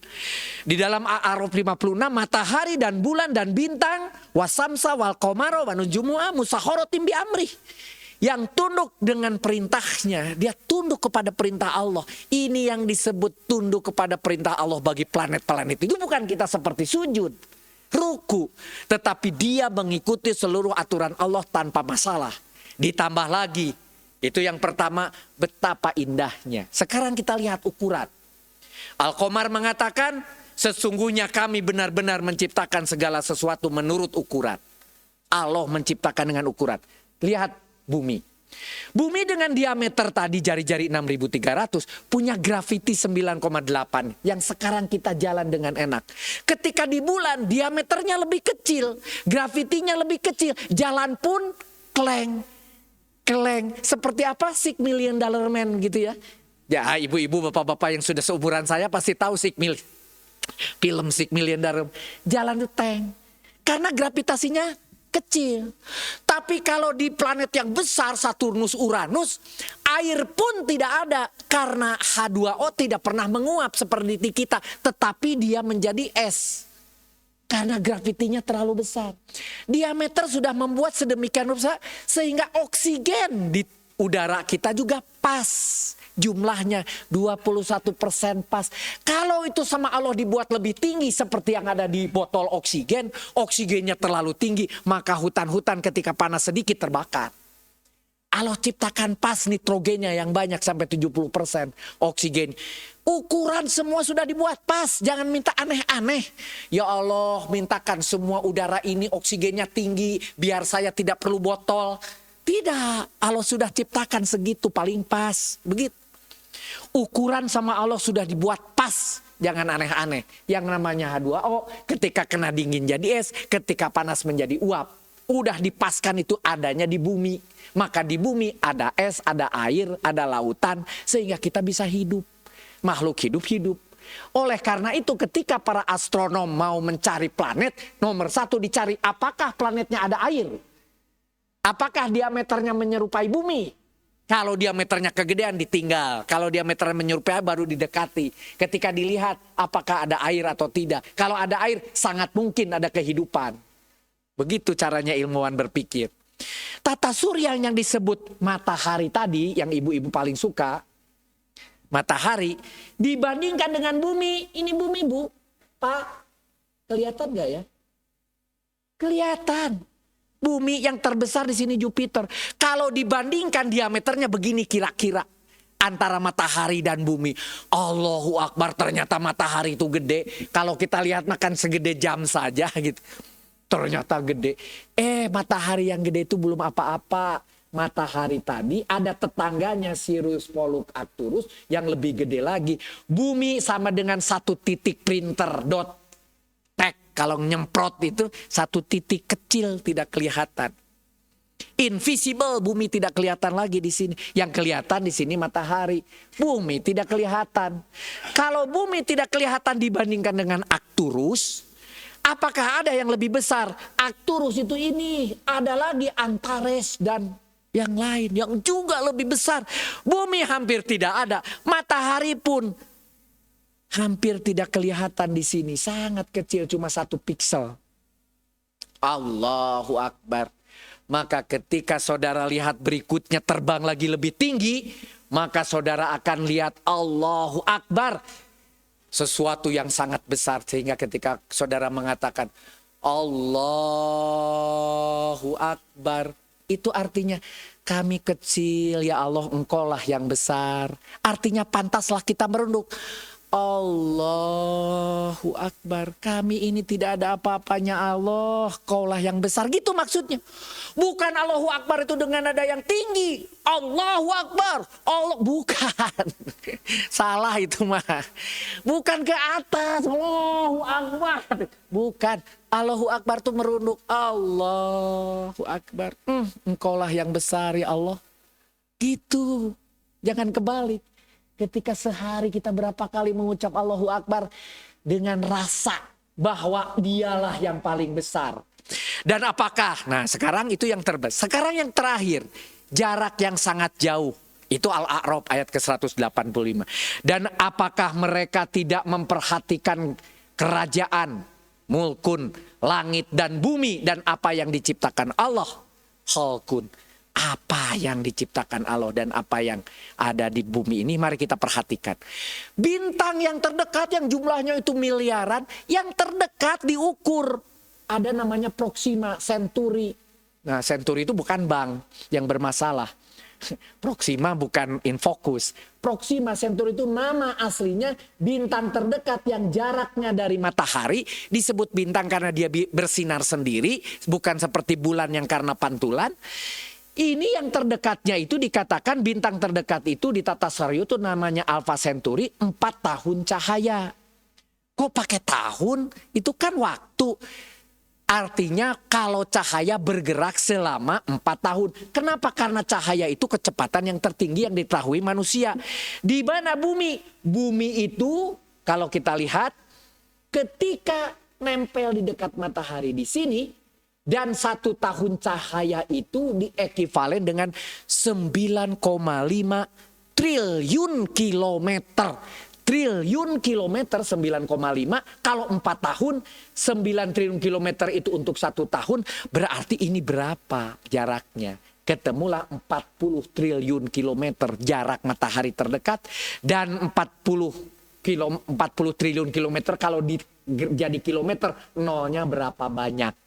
Di dalam A'araf 56, matahari dan bulan dan bintang, wasamsa wal qamara wa nujumuha musakhkharatin bi amri. Yang tunduk dengan perintahnya, dia tunduk kepada perintah Allah. Ini yang disebut tunduk kepada perintah Allah bagi planet-planet. Itu bukan kita seperti sujud, ruku, tetapi dia mengikuti seluruh aturan Allah tanpa masalah. Ditambah lagi, itu yang pertama, betapa indahnya. Sekarang kita lihat ukuran. Al-Qamar mengatakan, sesungguhnya kami benar-benar menciptakan segala sesuatu menurut ukuran. Allah menciptakan dengan ukuran. Lihat bumi. Bumi dengan diameter tadi jari-jari 6.300 punya graviti 9,8 yang sekarang kita jalan dengan enak. Ketika di bulan diameternya lebih kecil, gravitinya lebih kecil, jalan pun keleng. Seperti apa? $6 Million Man gitu ya. Ya ibu-ibu bapak-bapak yang sudah seumuran saya pasti tahu film $6 Million. Jalan itu tank. Karena gravitasinya kecil. Tapi kalau di planet yang besar, Saturnus, Uranus, air pun tidak ada. Karena H2O tidak pernah menguap seperti kita. Tetapi dia menjadi es. Karena gravitinya terlalu besar. Diameter sudah membuat sedemikian besar. Sehingga oksigen di udara kita juga pas. Jumlahnya 21% pas. Kalau itu sama Allah dibuat lebih tinggi seperti yang ada di botol oksigen, oksigennya terlalu tinggi, maka hutan-hutan ketika panas sedikit terbakar. Allah ciptakan pas nitrogennya yang banyak sampai 70% oksigen. Ukuran semua sudah dibuat pas, jangan minta aneh-aneh. Ya Allah, mintakan semua udara ini oksigennya tinggi biar saya tidak perlu botol. Tidak, Allah sudah ciptakan segitu paling pas, begitu. Ukuran sama Allah sudah dibuat pas. Jangan aneh-aneh. Yang namanya H2O ketika kena dingin jadi es, ketika panas menjadi uap. Udah dipaskan itu adanya di bumi. Maka di bumi ada es, ada air, ada lautan. Sehingga kita bisa hidup. Makhluk hidup. Oleh karena itu ketika para astronom mau mencari planet, nomor 1 dicari apakah planetnya ada air. Apakah diameternya menyerupai bumi. Kalau diameternya kegedean ditinggal. Kalau diameternya menyerupai baru didekati. Ketika dilihat apakah ada air atau tidak. Kalau ada air sangat mungkin ada kehidupan. Begitu caranya ilmuwan berpikir. Tata surya yang disebut matahari tadi yang ibu-ibu paling suka. Matahari dibandingkan dengan bumi. Ini bumi Bu. Pak, kelihatan gak ya? Kelihatan. Bumi yang terbesar di sini Jupiter. Kalau dibandingkan diameternya begini kira-kira antara matahari dan bumi. Allahu Akbar, ternyata matahari itu gede. Kalau kita lihat makan segede jam saja gitu. Ternyata gede. Matahari yang gede itu belum apa-apa. Matahari tadi ada tetangganya Sirius, Pollux, Arcturus yang lebih gede lagi. Bumi sama dengan satu titik printer dot. Kalau nyemprot itu satu titik kecil tidak kelihatan. Invisible, bumi tidak kelihatan lagi di sini. Yang kelihatan di sini matahari. Bumi tidak kelihatan. Kalau bumi tidak kelihatan dibandingkan dengan Arcturus, apakah ada yang lebih besar? Arcturus itu ini, ada lagi Antares dan yang lain yang juga lebih besar. Bumi hampir tidak ada. Matahari pun hampir tidak kelihatan di sini. Sangat kecil, cuma 1 piksel. Allahu Akbar. Maka ketika saudara lihat berikutnya terbang lagi lebih tinggi, maka saudara akan lihat Allahu Akbar. Sesuatu yang sangat besar. Sehingga ketika saudara mengatakan Allahu Akbar, itu artinya kami kecil, ya Allah engkaulah yang besar. Artinya pantaslah kita merunduk. Allahu Akbar. Kami ini tidak ada apa-apanya Allah. Kaulah yang besar. Gitu maksudnya. Bukan Allahu Akbar itu dengan nada yang tinggi. Allahu Akbar. Allah. Bukan. Salah itu mah. Bukan ke atas. Allahu Akbar. Bukan. Allahu Akbar itu merunduk. Allahu Akbar. Engkaulah yang besar ya Allah. Gitu. Jangan kebalik. Ketika sehari kita berapa kali mengucap Allahu Akbar dengan rasa bahwa dialah yang paling besar. Dan apakah, nah sekarang itu yang terbesar. Sekarang yang terakhir, jarak yang sangat jauh. Itu Al-A'raf ayat ke-185. Dan apakah mereka tidak memperhatikan kerajaan, mulkun, langit dan bumi dan apa yang diciptakan Allah? Khalqun. Apa yang diciptakan Allah dan apa yang ada di bumi ini, mari kita perhatikan. Bintang yang terdekat yang jumlahnya itu miliaran, yang terdekat diukur. Ada namanya Proxima Centauri. Nah, Centauri itu bukan bank yang bermasalah. Proxima bukan infocus. Proxima Centauri itu nama aslinya bintang terdekat yang jaraknya dari matahari. Disebut bintang karena dia bersinar sendiri, bukan seperti bulan yang karena pantulan. Ini yang terdekatnya itu dikatakan bintang terdekat itu di Tata Surya itu namanya Alpha Centauri 4 tahun cahaya. Kok pakai tahun? Itu kan waktu. Artinya kalau cahaya bergerak selama 4 tahun. Kenapa? Karena cahaya itu kecepatan yang tertinggi yang diketahui manusia. Di mana bumi? Bumi itu kalau kita lihat ketika nempel di dekat matahari di sini. Dan 1 tahun cahaya itu diekivalen dengan 9,5 triliun kilometer. Triliun kilometer 9,5. Kalau 4 tahun 9 triliun kilometer itu untuk 1 tahun. Berarti ini berapa jaraknya? Ketemulah 40 triliun kilometer jarak matahari terdekat. Dan 40 triliun kilometer kalau jadi kilometer nolnya berapa banyak?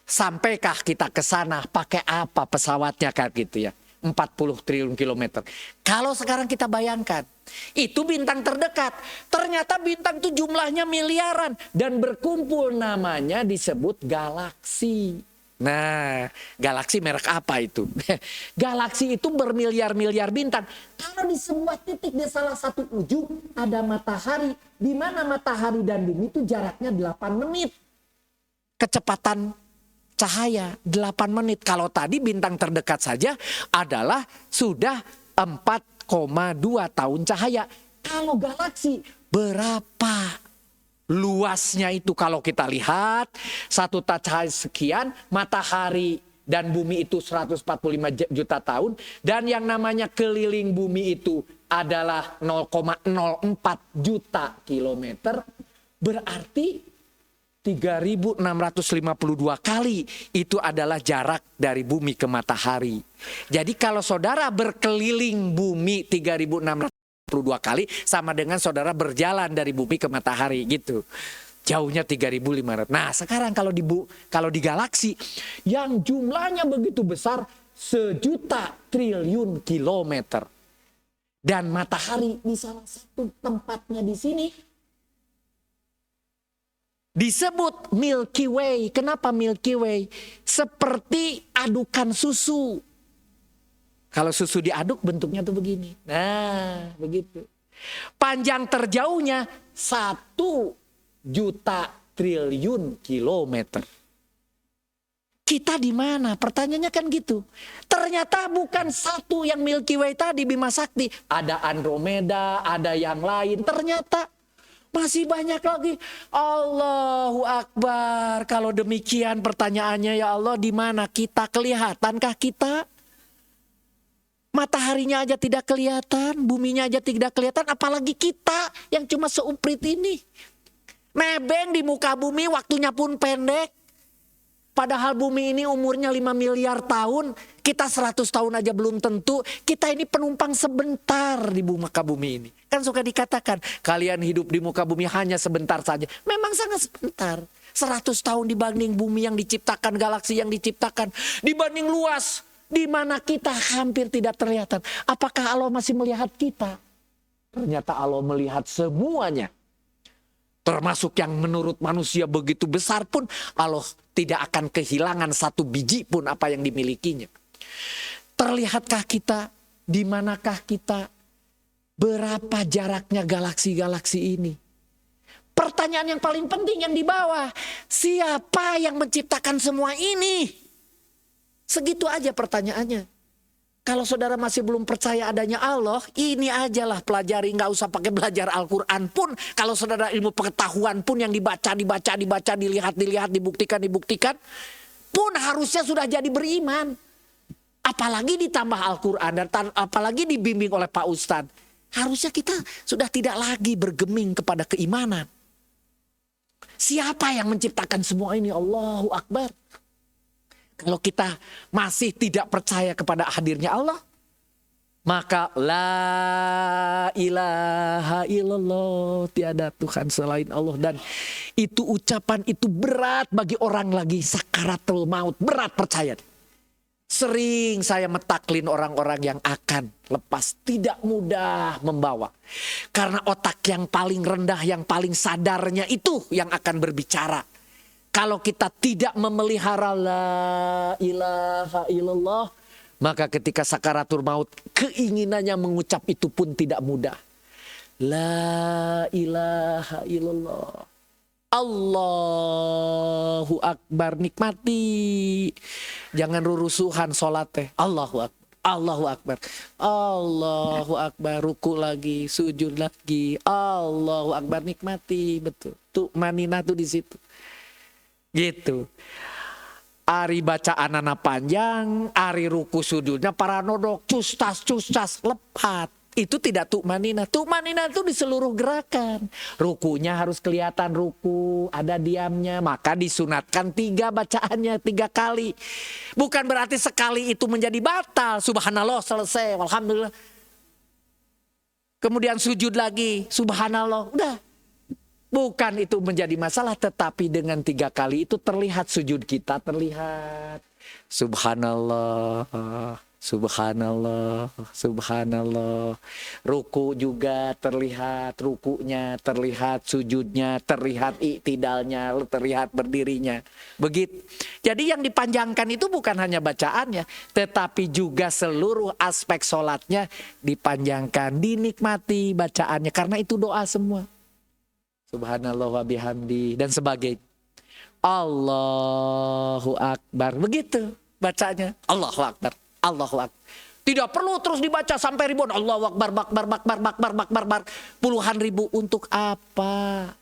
Sampaikah kita ke sana pakai apa pesawatnya kan gitu ya. 40 triliun kilometer. Kalau sekarang kita bayangkan, itu bintang terdekat. Ternyata bintang itu jumlahnya miliaran dan berkumpul namanya disebut galaksi. Nah, galaksi merek apa itu? Galaksi itu bermiliar-miliar bintang. Kalau di sebuah titik di salah satu ujung ada matahari, di mana matahari dan bumi itu jaraknya 8 menit. Kecepatan cahaya 8 menit. Kalau tadi bintang terdekat saja adalah sudah 4,2 tahun cahaya. Kalau galaksi berapa luasnya itu? Kalau kita lihat 1 cahaya sekian, matahari dan bumi itu 145 juta tahun. Dan yang namanya keliling bumi itu adalah 0,04 juta kilometer. Berarti 3.652 kali itu adalah jarak dari bumi ke matahari. Jadi kalau saudara berkeliling bumi 3.652 kali sama dengan saudara berjalan dari bumi ke matahari gitu. Jauhnya 3.500. Nah sekarang kalau di galaksi yang jumlahnya begitu besar 1.000.000 triliun kilometer. Dan matahari di salah satu tempatnya di sini disebut Milky Way. Kenapa Milky Way? Seperti adukan susu. Kalau susu diaduk bentuknya tuh begini. Nah, begitu. Panjang terjauhnya 1 juta triliun kilometer. Kita di mana? Pertanyaannya kan gitu. Ternyata bukan satu yang Milky Way tadi Bima Sakti. Ada Andromeda, ada yang lain. Ternyata masih banyak lagi. Allahu Akbar. Kalau demikian pertanyaannya, ya Allah, di mana kita? Kelihatankah kita? Mataharinya aja tidak kelihatan, buminya aja tidak kelihatan, apalagi kita yang cuma seuprit ini. Nebeng di muka bumi, waktunya pun pendek. Padahal bumi ini umurnya 5 miliar tahun, kita 100 tahun aja belum tentu. Kita ini penumpang sebentar di muka bumi ini. Kan suka dikatakan, kalian hidup di muka bumi hanya sebentar saja. Memang sangat sebentar. 100 tahun dibanding bumi yang diciptakan, galaksi yang diciptakan. Dibanding luas, di mana kita hampir tidak terlihat. Apakah Allah masih melihat kita? Ternyata Allah melihat semuanya. Termasuk yang menurut manusia begitu besar pun Allah tidak akan kehilangan 1 biji pun apa yang dimilikinya. Terlihatkah kita? Di manakah kita? Berapa jaraknya galaksi-galaksi ini? Pertanyaan yang paling penting yang di bawah. Siapa yang menciptakan semua ini? Segitu aja pertanyaannya. Kalau saudara masih belum percaya adanya Allah, ini ajalah pelajari, nggak usah pakai belajar Al-Quran pun. Kalau saudara ilmu pengetahuan pun yang dibaca, dilihat, dibuktikan, pun harusnya sudah jadi beriman. Apalagi ditambah Al-Quran dan apalagi dibimbing oleh Pak Ustadz. Harusnya kita sudah tidak lagi bergeming kepada keimanan. Siapa yang menciptakan semua ini? Allahu Akbar. Kalau kita masih tidak percaya kepada hadirnya Allah, maka la ilaha illallah, tiada Tuhan selain Allah. Dan itu ucapan itu berat bagi orang lagi sakaratul maut, berat percaya. Sering saya metaklin orang-orang yang akan lepas, tidak mudah membawa. Karena otak yang paling rendah, yang paling sadarnya itu yang akan berbicara. Kalau kita tidak memelihara la ilaha illallah, maka ketika sakaratul maut, keinginannya mengucap itu pun tidak mudah. La ilaha illallah. Allahu Akbar, nikmati. Jangan rurusuhan sholat teh. Allahu Akbar. Allahu Akbar. Allahu Akbar. Ruku lagi, sujud lagi. Allahu Akbar, nikmati. Betul. Tuh maninah tuh di situ. Gitu. Ari bacaan anak panjang, ari ruku sujudnya para nodok, custas lepat. Itu tidak tu'maninah. Tu'maninah itu di seluruh gerakan. Rukunya harus kelihatan ruku, ada diamnya. Maka disunatkan 3 bacaannya 3 kali. Bukan berarti sekali itu menjadi batal. Subhanallah selesai, alhamdulillah. Kemudian sujud lagi, subhanallah. Udah. Bukan itu menjadi masalah, tetapi dengan 3 kali itu terlihat sujud kita, terlihat. Subhanallah. Subhanallah, subhanallah. Ruku juga terlihat, rukunya terlihat, sujudnya terlihat, iktidalnya terlihat, berdirinya. Begitu. Jadi yang dipanjangkan itu bukan hanya bacaannya, tetapi juga seluruh aspek sholatnya dipanjangkan, dinikmati bacaannya. Karena itu doa semua. Subhanallah wa bihamdi dan sebagainya. Allahu Akbar. Begitu bacanya. Allahu Akbar. Allahu Akbar. Tidak perlu terus dibaca sampai ribuan. Allahu Akbar, bakbar. Puluhan ribu untuk apa?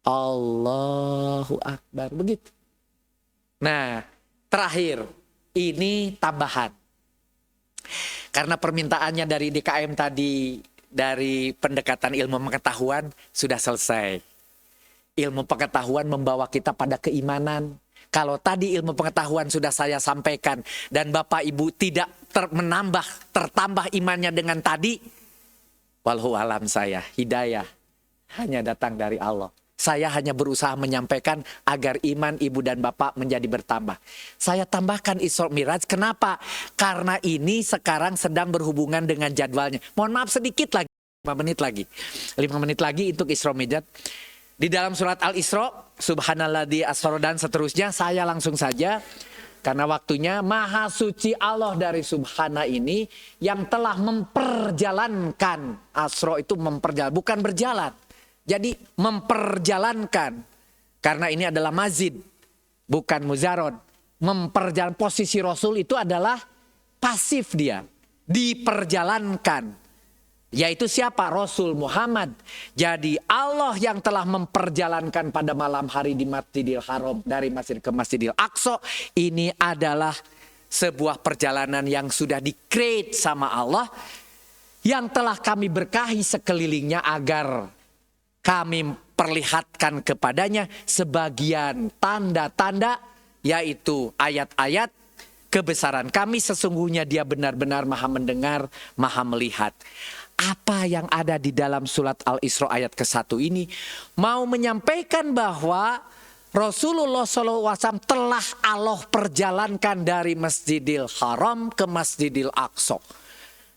Allahu Akbar. Begitu. Nah, terakhir. Ini tambahan. Karena permintaannya dari DKM tadi, dari pendekatan ilmu pengetahuan, sudah selesai. Ilmu pengetahuan membawa kita pada keimanan. Kalau tadi ilmu pengetahuan sudah saya sampaikan dan Bapak Ibu tidak tertambah imannya dengan tadi, walhu alam saya, hidayah hanya datang dari Allah. Saya hanya berusaha menyampaikan agar iman Ibu dan Bapak menjadi bertambah. Saya tambahkan Isra Miraj, kenapa? Karena ini sekarang sedang berhubungan dengan jadwalnya. Mohon maaf sedikit lagi, 5 menit lagi. 5 menit lagi untuk Isra Miraj. Di dalam surat Al-Isra, subhanalladzi asra dan seterusnya, saya langsung saja. Karena waktunya, maha suci Allah dari subhana ini yang telah memperjalankan. Asra itu memperjalan, bukan berjalan. Jadi memperjalankan. Karena ini adalah mazid, bukan muzarod. Memperjalan, posisi Rasul itu adalah pasif dia. Diperjalankan. Yaitu siapa? Rasul Muhammad. Jadi Allah yang telah memperjalankan pada malam hari di Masjidil Haram dari Masjid ke Masjidil Aqsa. Ini adalah sebuah perjalanan yang sudah di-create sama Allah. Yang telah kami berkahi sekelilingnya agar kami perlihatkan kepadanya sebagian tanda-tanda. Yaitu ayat-ayat kebesaran kami, sesungguhnya dia benar-benar maha mendengar, maha melihat. Apa yang ada di dalam surat Al-Isra ayat ke-1 ini mau menyampaikan bahwa Rasulullah SAW telah Allah perjalankan dari Masjidil Haram ke Masjidil Aqsa.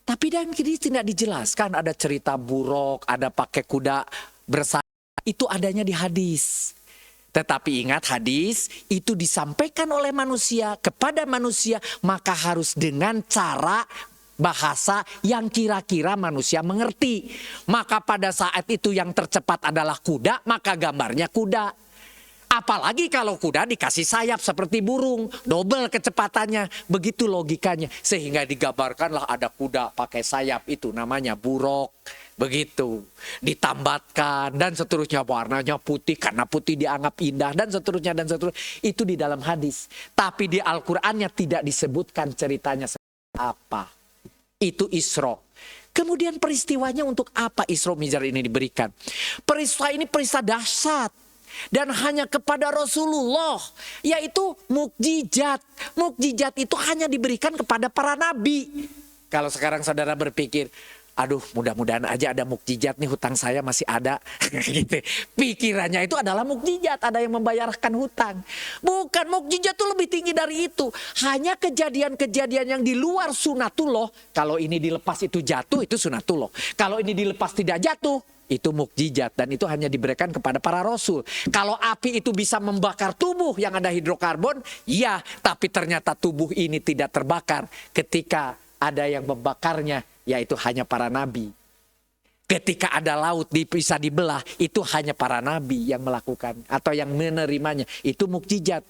Tapi dan kini tidak dijelaskan, ada cerita buruk, ada pakai kuda bersama, itu adanya di hadis. Tetapi ingat, hadis itu disampaikan oleh manusia kepada manusia, maka harus dengan cara bahasa yang kira-kira manusia mengerti. Maka pada saat itu yang tercepat adalah kuda, maka gambarnya kuda. Apalagi kalau kuda dikasih sayap seperti burung, double kecepatannya. Begitu logikanya. Sehingga digambarkanlah ada kuda pakai sayap, itu namanya buruk. Begitu. Ditambatkan dan seterusnya, warnanya putih karena putih dianggap indah dan seterusnya dan seterusnya. Itu di dalam hadis. Tapi di Al-Qur'annya tidak disebutkan ceritanya seperti apa. Itu Isra. Kemudian peristiwanya untuk apa Isra Mi'raj ini diberikan? Peristiwa ini peristiwa dahsyat. Dan hanya kepada Rasulullah. Yaitu mukjizat. Mukjizat itu hanya diberikan kepada para nabi. Kalau sekarang saudara berpikir, aduh mudah-mudahan aja ada mukjizat nih, hutang saya masih ada. Gitu. Pikirannya itu adalah mukjizat, ada yang membayarkan hutang. Bukan, mukjizat itu lebih tinggi dari itu. Hanya kejadian-kejadian yang di luar sunatullah. Kalau ini dilepas itu jatuh, itu sunatullah. Kalau ini dilepas tidak jatuh, itu mukjizat dan itu hanya diberikan kepada para rasul. Kalau api itu bisa membakar tubuh yang ada hidrokarbon, ya, tapi ternyata tubuh ini tidak terbakar ketika ada yang membakarnya, yaitu hanya para nabi. Ketika ada laut bisa dibelah, itu hanya para nabi yang melakukan atau yang menerimanya. Itu mukjizat.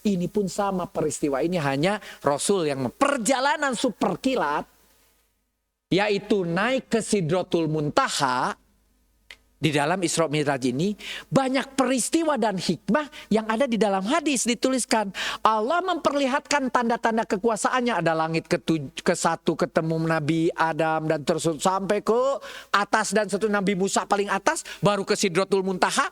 Ini pun sama, peristiwa ini hanya rasul yang perjalanan super kilat, yaitu naik ke Sidratul Muntaha. Di dalam Isra Mi'raj ini banyak peristiwa dan hikmah yang ada di dalam hadis dituliskan. Allah memperlihatkan tanda-tanda kekuasaannya. Ada langit ke-1 ketemu Nabi Adam dan terus sampai ke atas dan satu Nabi Musa paling atas, baru ke Sidratul Muntaha.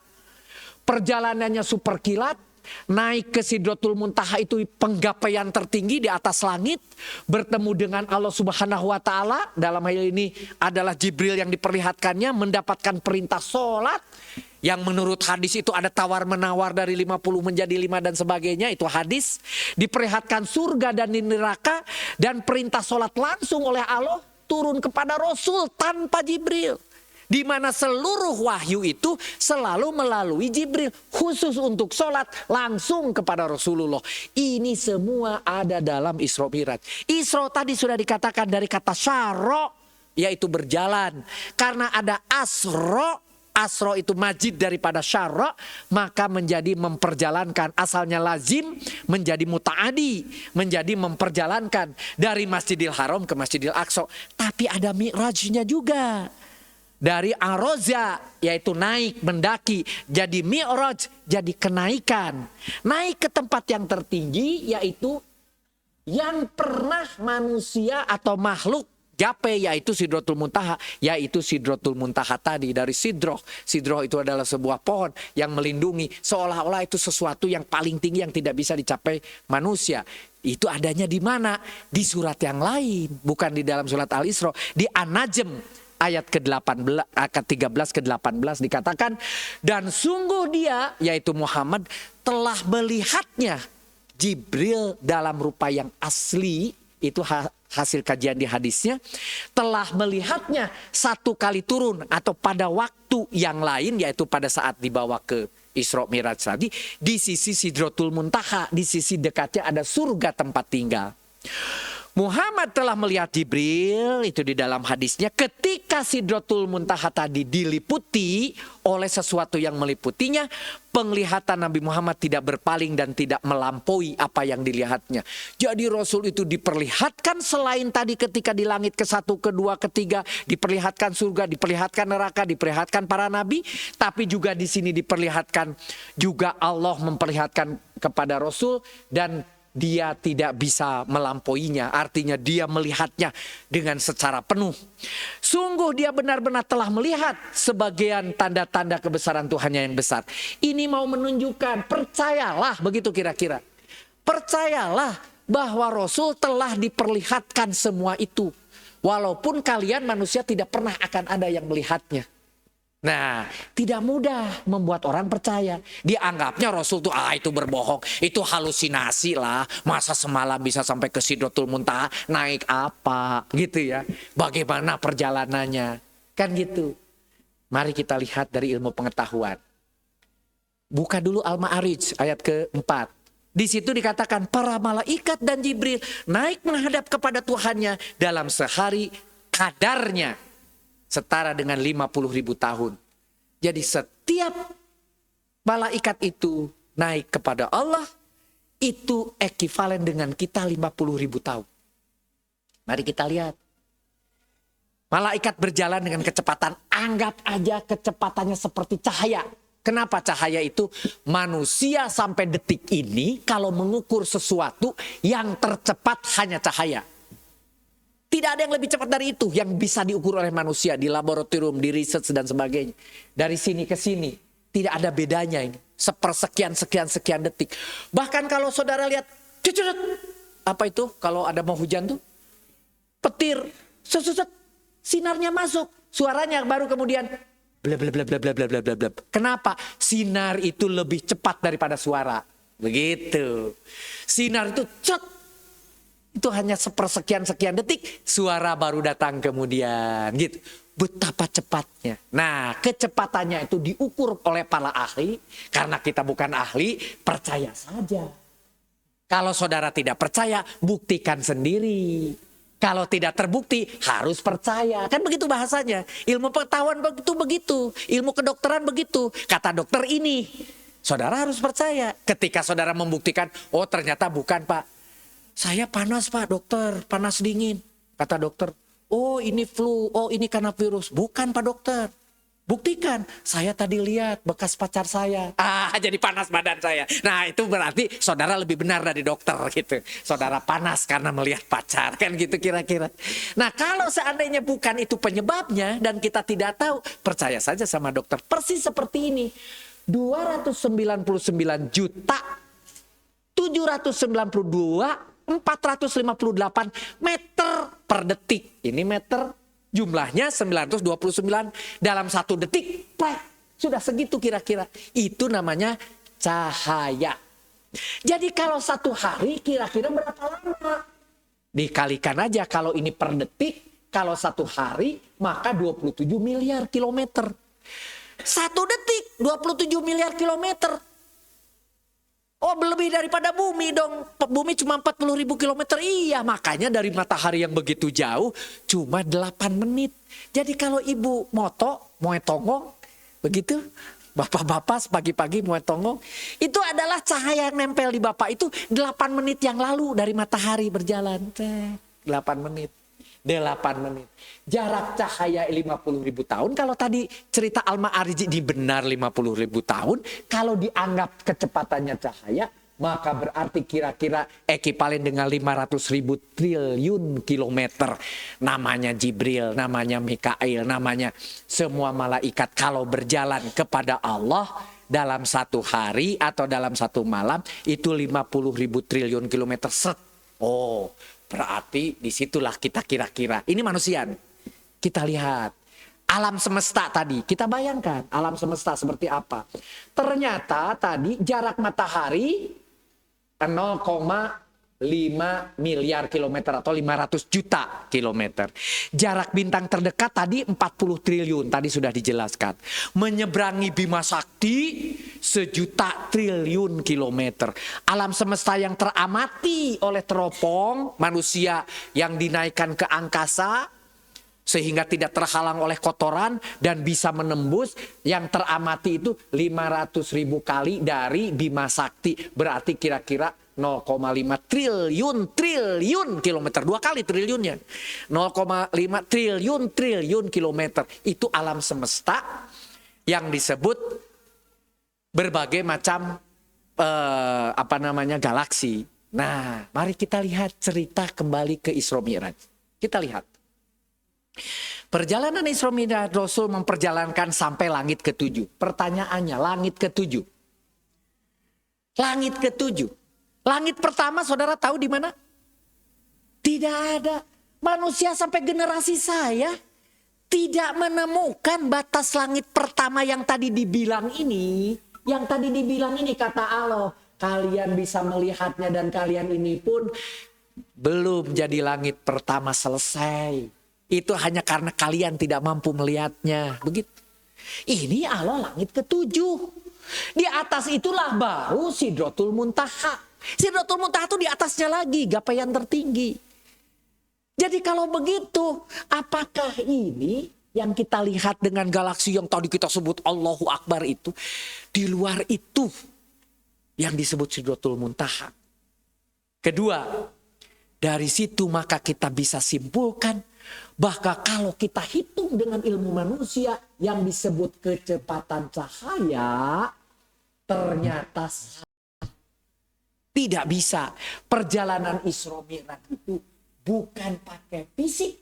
Perjalanannya super kilat. Naik ke Sidratul Muntaha itu penggapaian tertinggi di atas langit, bertemu dengan Allah Subhanahu wa taala. Dalam hal ini adalah Jibril yang diperlihatkannya, mendapatkan perintah sholat yang menurut hadis itu ada tawar-menawar dari 50 menjadi 5 dan sebagainya, itu hadis. Diperlihatkan surga dan neraka dan perintah sholat langsung oleh Allah turun kepada Rasul tanpa Jibril. Di mana seluruh wahyu itu selalu melalui Jibril. Khusus untuk sholat langsung kepada Rasulullah. Ini semua ada dalam Isra Mi'raj. Isra tadi sudah dikatakan dari kata syara, yaitu berjalan. Karena ada asra, asra itu majid daripada syara, maka menjadi memperjalankan. Asalnya lazim menjadi muta'adi, menjadi memperjalankan dari Masjidil Haram ke Masjidil Aqsa. Tapi ada mi'rajnya juga. Dari aroza, yaitu naik, mendaki, jadi mi'raj, jadi kenaikan. Naik ke tempat yang tertinggi, yaitu yang pernah manusia atau makhluk gapai, yaitu Sidratul Muntaha. Yaitu Sidratul Muntaha tadi, dari sidroh. Sidroh itu adalah sebuah pohon yang melindungi. Seolah-olah itu sesuatu yang paling tinggi yang tidak bisa dicapai manusia. Itu adanya di mana? Di surat yang lain, bukan di dalam surat Al-Isra. Di An-Najm. Ayat ke-13 ke-18 dikatakan, dan sungguh dia, yaitu Muhammad, telah melihatnya Jibril dalam rupa yang asli. Itu hasil kajian di hadisnya. Telah melihatnya 1 kali turun atau pada waktu yang lain, yaitu pada saat dibawa ke Isra Mi'raj tadi, di sisi Sidratul Muntaha, di sisi dekatnya ada surga tempat tinggal. Muhammad telah melihat Jibril, itu di dalam hadisnya, ketika Sidratul Muntaha tadi diliputi oleh sesuatu yang meliputinya, penglihatan Nabi Muhammad tidak berpaling dan tidak melampaui apa yang dilihatnya. Jadi Rasul itu diperlihatkan selain tadi ketika di langit ke-1, ke-2, ke-3, diperlihatkan surga, diperlihatkan neraka, diperlihatkan para nabi, tapi juga di sini diperlihatkan juga Allah memperlihatkan kepada Rasul dan dia tidak bisa melampauinya, artinya dia melihatnya dengan secara penuh. Sungguh dia benar-benar telah melihat sebagian tanda-tanda kebesaran Tuhannya yang besar. Ini mau menunjukkan, percayalah, begitu kira-kira. Percayalah bahwa Rasul telah diperlihatkan semua itu. Walaupun kalian manusia tidak pernah akan ada yang melihatnya. Nah, tidak mudah membuat orang percaya. Dianggapnya Rasul tuh itu berbohong, itu halusinasi lah. Masa semalam bisa sampai ke Sidratul Muntaha, naik apa gitu ya. Bagaimana perjalanannya? Kan gitu. Mari kita lihat dari ilmu pengetahuan. Buka dulu Al-Ma'arij ayat ke-4. Di situ dikatakan para malaikat dan Jibril naik menghadap kepada Tuhannya dalam sehari kadarnya setara dengan 50.000 tahun. Jadi setiap malaikat itu naik kepada Allah, itu ekivalen dengan kita 50.000 tahun. Mari kita lihat. Malaikat berjalan dengan kecepatan, anggap aja kecepatannya seperti cahaya. Kenapa cahaya itu? Manusia sampai detik ini kalau mengukur sesuatu yang tercepat hanya cahaya. Tidak ada yang lebih cepat dari itu yang bisa diukur oleh manusia di laboratorium, di riset dan sebagainya. Dari sini ke sini tidak ada bedanya ini. Sepersekian detik. Bahkan kalau saudara lihat, apa itu? Kalau ada mau hujan tuh, petir, sinarnya masuk, suaranya baru kemudian bla bla bla bla bla bla bla bla. Kenapa? Sinar itu lebih cepat daripada suara. Begitu. Sinar itu Itu hanya sepersekian-sekian detik, suara baru datang kemudian gitu. Betapa cepatnya. Nah, kecepatannya itu diukur oleh para ahli. Karena kita bukan ahli, percaya saja. Kalau saudara tidak percaya, buktikan sendiri. Kalau tidak terbukti, harus percaya. Kan begitu bahasanya. Ilmu pengetahuan begitu. Ilmu kedokteran begitu. Kata dokter ini. Saudara harus percaya. Ketika saudara membuktikan, oh ternyata bukan Pak. Saya panas Pak dokter, panas dingin. Kata dokter, oh ini flu, oh ini karena virus. Bukan Pak dokter. Buktikan, saya tadi lihat bekas pacar saya. Jadi panas badan saya. Nah itu berarti saudara lebih benar dari dokter gitu. Saudara panas karena melihat pacar, kan gitu kira-kira. Nah kalau seandainya bukan itu penyebabnya dan kita tidak tahu, percaya saja sama dokter. Persis seperti ini. 299 juta 792 458 meter per detik. Ini meter, jumlahnya 929 dalam 1 detik. Sudah segitu kira-kira. Itu namanya cahaya. Jadi kalau 1 hari kira-kira berapa lama? Dikalikan aja kalau ini per detik. Kalau 1 hari maka 27 miliar kilometer. 1 detik 27 miliar kilometer. Oh lebih daripada bumi dong. Bumi cuma 40.000 kilometer. Iya makanya dari matahari yang begitu jauh cuma 8 menit. Jadi kalau ibu moe tongong begitu. Bapak-bapak pagi-pagi moe tongong. Itu adalah cahaya yang nempel di bapak itu 8 menit yang lalu dari matahari berjalan. 8 menit. 8 menit. Jarak cahaya 50.000 tahun. Kalau tadi cerita Al-Ma'arij ini benar 50.000 tahun. Kalau dianggap kecepatannya cahaya, maka berarti kira-kira ekivalen dengan 500.000 triliun kilometer. Namanya Jibril, namanya Mikail, namanya semua malaikat. Kalau berjalan kepada Allah dalam 1 hari atau dalam 1 malam, itu 50.000 triliun kilometer. Oh, berarti disitulah kita kira-kira. Ini manusia. Kita lihat. Alam semesta tadi. Kita bayangkan alam semesta seperti apa. Ternyata tadi jarak matahari 0,5 miliar kilometer atau 500 juta kilometer. Jarak bintang terdekat tadi 40 triliun. Tadi sudah dijelaskan. Menyeberangi Bima Sakti 1 juta triliun kilometer. Alam semesta yang teramati oleh teropong manusia yang dinaikkan ke angkasa sehingga tidak terhalang oleh kotoran dan bisa menembus, yang teramati itu 500.000 kali dari Bima Sakti. Berarti kira-kira 0,5 triliun kilometer. 2 kali triliunnya. 0,5 triliun kilometer. Itu alam semesta yang disebut berbagai macam galaksi. Nah, mari kita lihat cerita kembali ke Isra Mi'raj. Kita lihat. Perjalanan Isra Mi'raj, Rasul memperjalankan sampai langit ke-7. Pertanyaannya, langit ke-7. Langit ke-7. Langit pertama saudara tahu di mana? Tidak ada. Manusia sampai generasi saya tidak menemukan batas langit pertama yang tadi dibilang ini. Yang tadi dibilang ini kata Allah. Kalian bisa melihatnya dan kalian ini pun belum jadi langit pertama selesai. Itu hanya karena kalian tidak mampu melihatnya. Begitu. Ini Allah langit ke-7. Di atas itulah baru Sidratul Muntaha. Sidratul Muntaha itu di atasnya lagi, gapaian tertinggi. Jadi kalau begitu, apakah ini yang kita lihat dengan galaksi yang tadi kita sebut Allahu Akbar itu, di luar itu yang disebut Sidratul Muntaha? Kedua, dari situ maka kita bisa simpulkan bahwa kalau kita hitung dengan ilmu manusia yang disebut kecepatan cahaya, ternyata tidak bisa. Perjalanan Isra Mi'raj itu bukan pakai fisik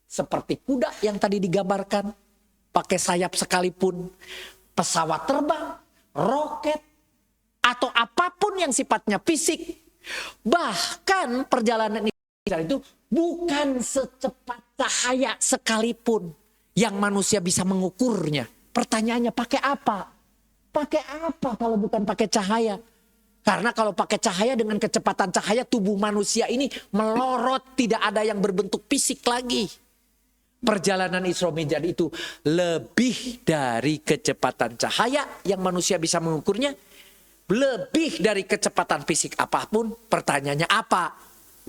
seperti kuda yang tadi digambarkan, pakai sayap sekalipun, pesawat terbang, roket, atau apapun yang sifatnya fisik. Bahkan perjalanan itu bukan secepat cahaya sekalipun yang manusia bisa mengukurnya. Pertanyaannya pakai apa? Pakai apa kalau bukan pakai cahaya? Karena kalau pakai cahaya, dengan kecepatan cahaya tubuh manusia ini melorot, tidak ada yang berbentuk fisik lagi. Perjalanan Isra Mi'raj itu lebih dari kecepatan cahaya yang manusia bisa mengukurnya. Lebih dari kecepatan fisik apapun. Pertanyaannya apa?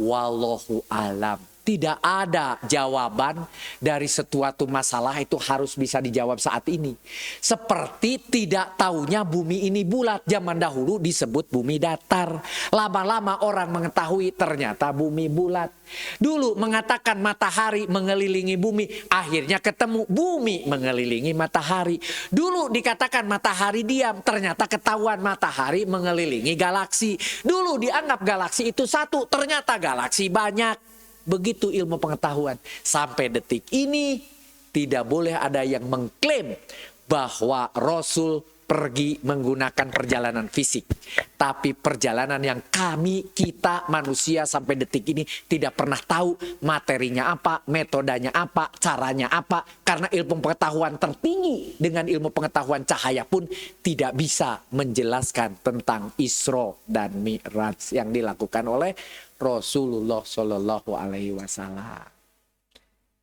Wallahu alam. Tidak ada jawaban dari suatu masalah itu harus bisa dijawab saat ini. Seperti tidak taunya bumi ini bulat. Zaman dahulu disebut bumi datar. Lama-lama orang mengetahui ternyata bumi bulat. Dulu mengatakan matahari mengelilingi bumi. Akhirnya ketemu bumi mengelilingi matahari. Dulu dikatakan matahari diam. Ternyata ketahuan matahari mengelilingi galaksi. Dulu dianggap galaksi itu satu. Ternyata galaksi banyak. Begitu ilmu pengetahuan. Sampai detik ini tidak boleh ada yang mengklaim bahwa Rasul pergi menggunakan perjalanan fisik. Tapi perjalanan yang kita manusia sampai detik ini tidak pernah tahu materinya apa, metodenya apa, caranya apa. Karena ilmu pengetahuan tertinggi dengan ilmu pengetahuan cahaya pun tidak bisa menjelaskan tentang Isra dan Mi'raj yang dilakukan oleh Rasulullah Shallallahu Alaihi Wasallam.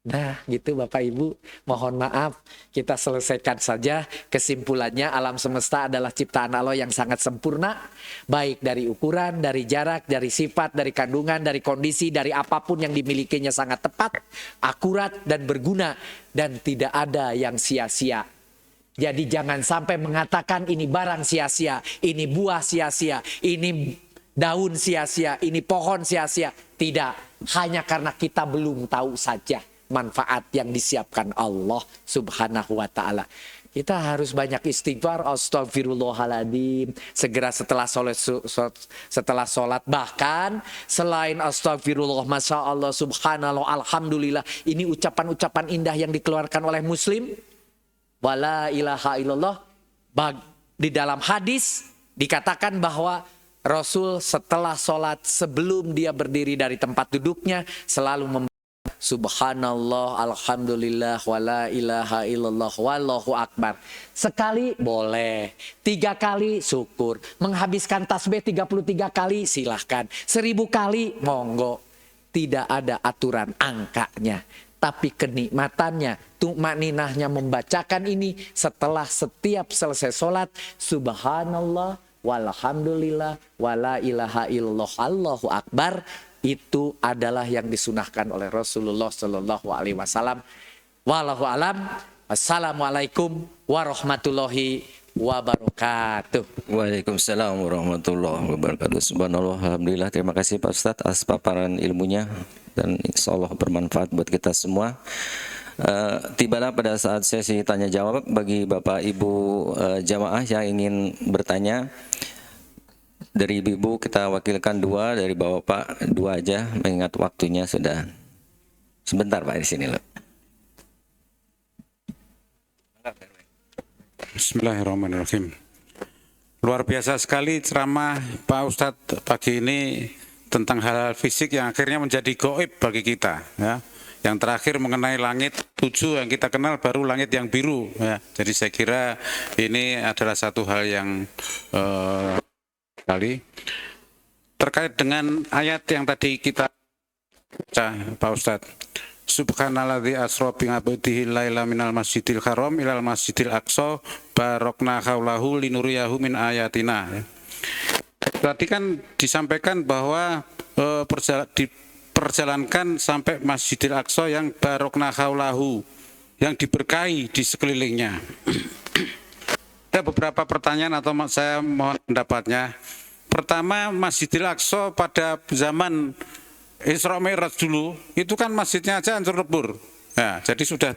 Nah gitu Bapak Ibu, mohon maaf kita selesaikan saja. Kesimpulannya alam semesta adalah ciptaan Allah yang sangat sempurna. Baik dari ukuran, dari jarak, dari sifat, dari kandungan, dari kondisi, dari apapun yang dimilikinya sangat tepat, akurat dan berguna. Dan tidak ada yang sia-sia. Jadi jangan sampai mengatakan ini barang sia-sia, ini buah sia-sia, ini daun sia-sia, ini pohon sia-sia. Tidak, hanya karena kita belum tahu saja manfaat yang disiapkan Allah Subhanahu wa ta'ala. Kita harus banyak istighfar, astagfirullahaladzim, segera setelah sholat. Bahkan selain astagfirullah, masya Allah, subhanallah, alhamdulillah, ini ucapan-ucapan indah yang dikeluarkan oleh Muslim. Wala ilaha illallah. Di dalam hadis dikatakan bahwa Rasul setelah sholat, sebelum dia berdiri dari tempat duduknya, selalu membaca subhanallah, alhamdulillah, wala ilaha illallah, wallahu akbar. Sekali boleh, 3 kali syukur. Menghabiskan tasbih 33 kali silahkan. 1000 kali monggo. Tidak ada aturan angkanya. Tapi kenikmatannya, tumakninahnya membacakan ini setelah setiap selesai sholat, subhanallah, walhamdulillah, wala ilaha illallah, Allahu akbar. Itu adalah yang disunahkan oleh Rasulullah Shallallahu Alaihi Wasallam. Wallahu alam. Wassalamualaikum warahmatullahi wabarakatuh. Waalaikumsalam warahmatullahi wabarakatuh. Subhanallah, alhamdulillah. Terima kasih Pak Ustadz atas paparan ilmunya dan insya Allah bermanfaat buat kita semua. Tibalah pada saat sesi tanya jawab bagi Bapak Ibu jamaah yang ingin bertanya. Dari ibu kita wakilkan 2, dari bapak 2 aja, mengingat waktunya sudah sebentar Pak di sini loh. Bismillahirrahmanirrahim. Luar biasa sekali ceramah Pak Ustadz pagi ini tentang hal-hal fisik yang akhirnya menjadi gaib bagi kita. Ya. Yang terakhir mengenai langit 7 yang kita kenal baru langit yang biru. Ya. Jadi saya kira ini adalah satu hal yang kali terkait dengan ayat yang tadi kita baca Pak Ustadz. Subhanalladzi asra bi 'abdihi laila minal masjidil haram ilal masjidil aqsa barokna haulahu linuriyahu min ayatina. Tadi kan disampaikan bahwa diperjalankan sampai Masjidil Aqsa yang barokna haulahu, yang diberkahi di sekelilingnya. Ada beberapa pertanyaan atau saya mohon pendapatnya. Pertama, Masjidil Aqsa pada zaman Isra Mi'raj dulu, itu kan masjidnya aja hancur lebur. Nah, jadi sudah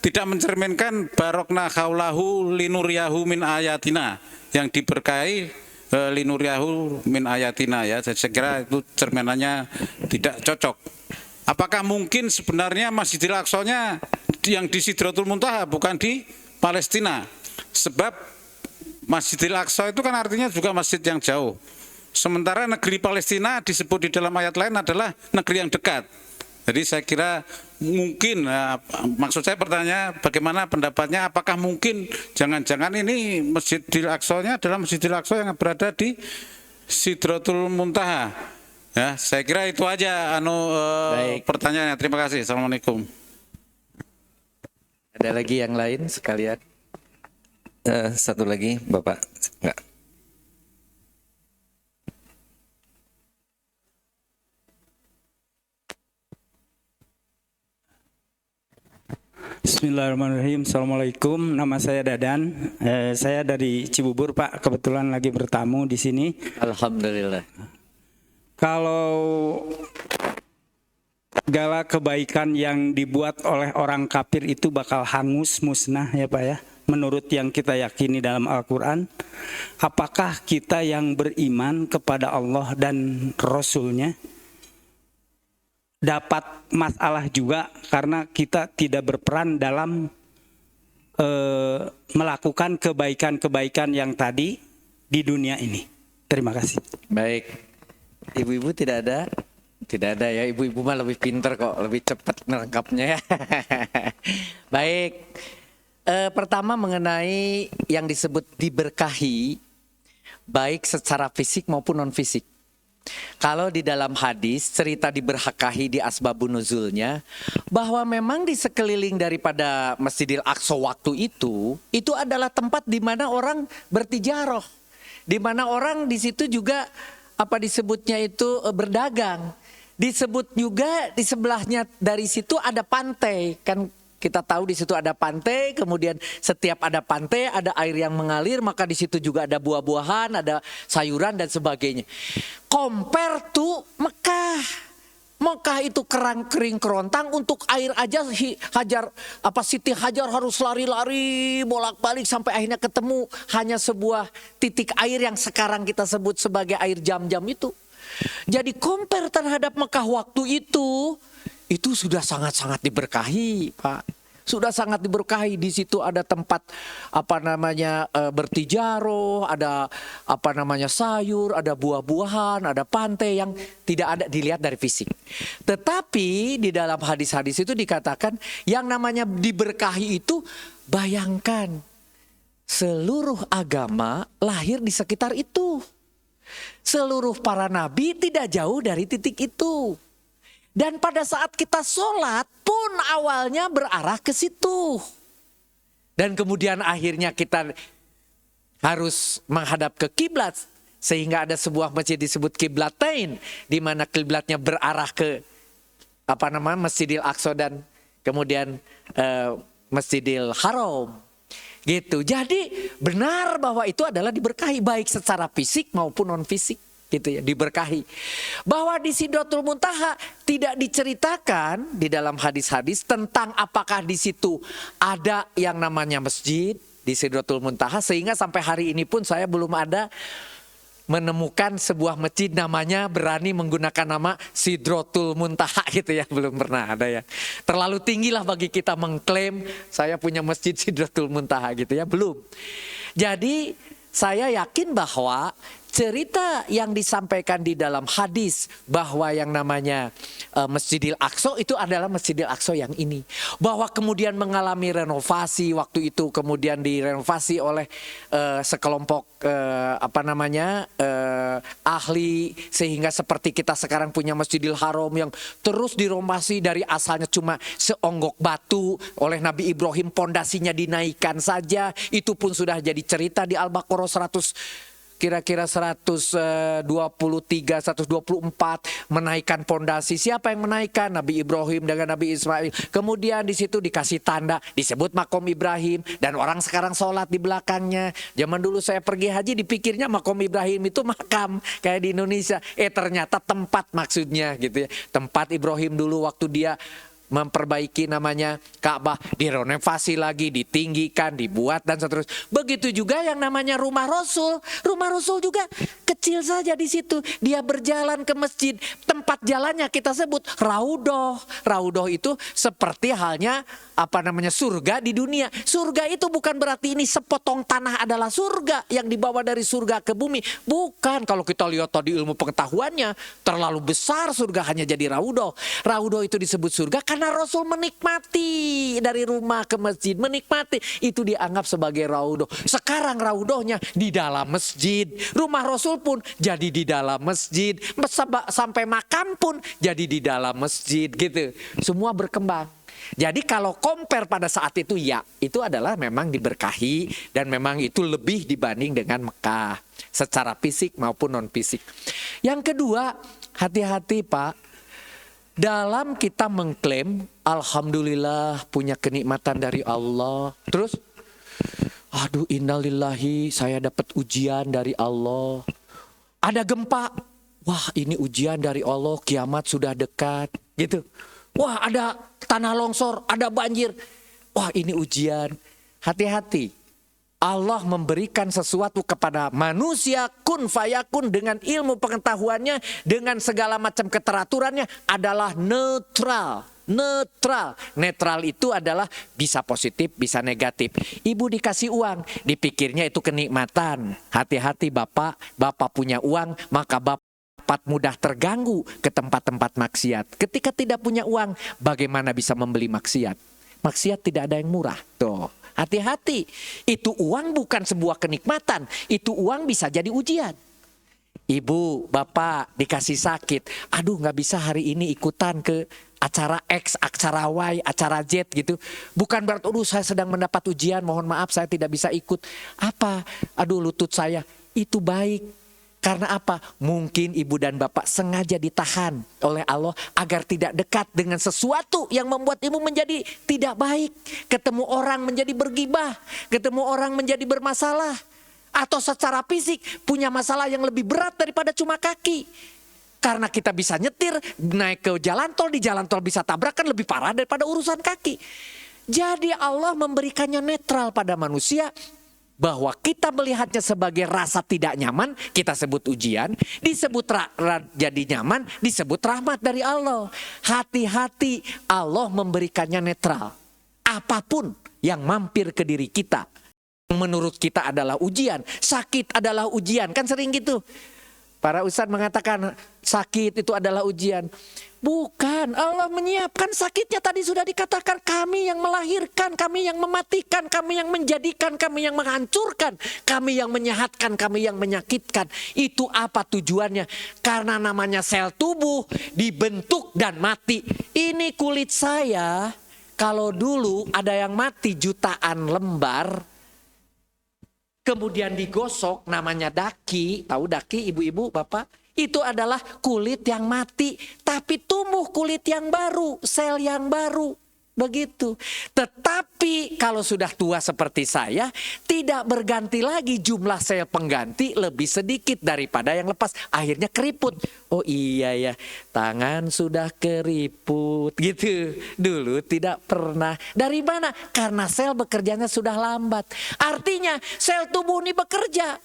tidak mencerminkan barokna haulahu linuriyahu min ayatina, yang diberkahi linuriyahu min ayatina ya. Saya kira itu cerminannya tidak cocok. Apakah mungkin sebenarnya Masjidil Aqsa-nya yang di Sidratul Muntaha bukan di Palestina? Sebab Masjidil Aqsa itu kan artinya juga masjid yang jauh. Sementara negeri Palestina disebut di dalam ayat lain adalah negeri yang dekat. Jadi saya kira mungkin, maksud saya pertanyaan bagaimana pendapatnya, apakah mungkin jangan-jangan ini Masjidil Aqsa-nya adalah Masjidil Aqsa yang berada di Sidratul Muntaha. Ya, saya kira itu aja Baik. pertanyaannya. Terima kasih. Assalamualaikum. Ada lagi yang lain sekalian? Satu lagi, Bapak. Enggak. Bismillahirrahmanirrahim. Assalamualaikum. Nama saya Dadan. Saya dari Cibubur, Pak. Kebetulan lagi bertamu di sini. Alhamdulillah. Kalau segala kebaikan yang dibuat oleh orang kafir itu bakal hangus, musnah ya Pak ya. Menurut yang kita yakini dalam Al-Quran, apakah kita yang beriman kepada Allah dan Rasul-Nya dapat masalah juga karena kita tidak berperan dalam melakukan kebaikan-kebaikan yang tadi di dunia ini. Terima kasih. Baik. Ibu-ibu tidak ada? Tidak ada ya, ibu-ibu mah lebih pinter kok, lebih cepat nangkapnya ya. Baik. Pertama mengenai yang disebut diberkahi, baik secara fisik maupun non fisik. Kalau di dalam hadis cerita diberkahi di asbabun nuzulnya, bahwa memang di sekeliling daripada Masjidil Aqsa waktu itu adalah tempat di mana orang bertijaroh, di mana orang di situ juga apa disebutnya itu berdagang. Disebut juga di sebelahnya dari situ ada pantai, kan kita tahu di situ ada pantai, kemudian setiap ada pantai ada air yang mengalir, maka di situ juga ada buah-buahan, ada sayuran dan sebagainya. Compare to Mekah. Mekah itu kering kerontang, untuk air aja Siti Hajar harus lari-lari bolak-balik sampai akhirnya ketemu hanya sebuah titik air yang sekarang kita sebut sebagai air jam-jam itu. Jadi compare terhadap Mekah waktu itu sudah sangat-sangat diberkahi, Pak. Sudah sangat diberkahi. Di situ ada tempat bertijaroh, ada sayur, ada buah-buahan, ada pantai yang tidak ada dilihat dari fisik. Tetapi di dalam hadis-hadis itu dikatakan yang namanya diberkahi itu, bayangkan seluruh agama lahir di sekitar itu. Seluruh para nabi tidak jauh dari titik itu. Dan pada saat kita sholat pun awalnya berarah ke situ. Dan kemudian akhirnya kita harus menghadap ke kiblat. Sehingga ada sebuah masjid disebut Qiblatain, di mana kiblatnya berarah ke Masjidil Aqsa dan kemudian Masjidil Haram. Gitu. Jadi benar bahwa itu adalah diberkahi baik secara fisik maupun non fisik. Gitu ya, diberkahi. Bahwa di Sidratul Muntaha tidak diceritakan di dalam hadis-hadis tentang apakah di situ ada yang namanya masjid di Sidratul Muntaha, sehingga sampai hari ini pun saya belum ada menemukan sebuah masjid namanya berani menggunakan nama Sidratul Muntaha gitu ya, belum pernah ada ya. Terlalu tinggilah bagi kita mengklaim saya punya masjid Sidratul Muntaha gitu ya, belum. Jadi saya yakin bahwa cerita yang disampaikan di dalam hadis bahwa yang namanya Masjidil Aqsa itu adalah Masjidil Aqsa yang ini. Bahwa kemudian mengalami renovasi waktu itu, kemudian direnovasi oleh sekelompok ahli, sehingga seperti kita sekarang punya Masjidil Haram yang terus direnovasi dari asalnya cuma seonggok batu oleh Nabi Ibrahim, pondasinya dinaikkan saja. Itu pun sudah jadi cerita di Al-Baqarah 123, 124 menaikkan pondasi. Siapa yang menaikkan? Nabi Ibrahim dengan Nabi Ismail. Kemudian di situ dikasih tanda, disebut makom Ibrahim, dan orang sekarang sholat di belakangnya. Zaman dulu saya pergi haji dipikirnya makom Ibrahim itu makam kayak di Indonesia. Ternyata tempat maksudnya gitu ya. Tempat Ibrahim dulu waktu dia memperbaiki namanya Ka'bah, direnovasi lagi, ditinggikan, dibuat dan seterusnya. Begitu juga yang namanya rumah Rasul. Rumah Rasul juga kecil saja di situ. Dia berjalan ke masjid, tempat jalannya kita sebut Raudhoh. Raudhoh itu seperti halnya surga di dunia. Surga itu bukan berarti ini sepotong tanah adalah surga yang dibawa dari surga ke bumi. Bukan, kalau kita lihat tadi ilmu pengetahuannya terlalu besar surga hanya jadi Raudhoh. Raudhoh itu disebut surga karena Rasul menikmati dari rumah ke masjid, menikmati itu dianggap sebagai Raudhoh. Sekarang Raudhohnya di dalam masjid. Rumah Rasul pun jadi di dalam masjid. Sampai makam pun jadi di dalam masjid gitu. Semua berkembang. Jadi kalau compare pada saat itu ya, itu adalah memang diberkahi dan memang itu lebih dibanding dengan Mekah secara fisik maupun non fisik. Yang kedua, hati-hati Pak, dalam kita mengklaim alhamdulillah punya kenikmatan dari Allah, terus aduh innalillahi saya dapat ujian dari Allah. Ada gempa, wah ini ujian dari Allah, kiamat sudah dekat gitu. Wah ada tanah longsor, ada banjir. Wah ini ujian. Hati-hati. Allah memberikan sesuatu kepada manusia kun fayakun dengan ilmu pengetahuannya, dengan segala macam keteraturannya adalah netral. Netral. Netral itu adalah bisa positif, bisa negatif. Ibu dikasih uang, dipikirnya itu kenikmatan. Hati-hati Bapak, Bapak punya uang, maka Bapak mudah terganggu ke tempat-tempat maksiat. Ketika tidak punya uang, bagaimana bisa membeli maksiat? Maksiat tidak ada yang murah. Tuh, hati-hati. Itu uang bukan sebuah kenikmatan. Itu uang bisa jadi ujian. Ibu, bapak dikasih sakit. Aduh, nggak bisa hari ini ikutan ke acara X, acara Y, acara Z gitu. Bukan berarti, aduh saya sedang mendapat ujian, mohon maaf saya tidak bisa ikut. Apa? Aduh lutut saya. Itu baik. Karena apa? Mungkin ibu dan bapak sengaja ditahan oleh Allah agar tidak dekat dengan sesuatu yang membuat ibu menjadi tidak baik. Ketemu orang menjadi bergibah, ketemu orang menjadi bermasalah. Atau secara fisik punya masalah yang lebih berat daripada cuma kaki. Karena kita bisa nyetir, naik ke jalan tol, di jalan tol bisa tabrakan lebih parah daripada urusan kaki. Jadi Allah memberikannya netral pada manusia. Bahwa kita melihatnya sebagai rasa tidak nyaman, kita sebut ujian, disebut jadi nyaman, disebut rahmat dari Allah. Hati-hati, Allah memberikannya netral. Apapun yang mampir ke diri kita, menurut kita adalah ujian. Sakit adalah ujian, kan sering gitu. Para ustadz mengatakan sakit itu adalah ujian. Bukan, Allah menyiapkan sakitnya tadi sudah dikatakan, kami yang melahirkan, kami yang mematikan, kami yang menjadikan, kami yang menghancurkan, kami yang menyehatkan, kami yang menyakitkan. Itu apa tujuannya? Karena namanya sel tubuh dibentuk dan mati. Ini kulit saya, kalau dulu ada yang mati jutaan lembar, kemudian digosok namanya daki, tahu daki ibu-ibu, bapak? Itu adalah kulit yang mati, tapi tumbuh kulit yang baru, sel yang baru. Begitu. Tetapi kalau sudah tua seperti saya, tidak berganti lagi, jumlah sel pengganti lebih sedikit daripada yang lepas. Akhirnya keriput. Oh iya ya, tangan sudah keriput gitu. Dulu tidak pernah. Dari mana? Karena sel bekerjanya sudah lambat. Artinya sel tubuh ini bekerja.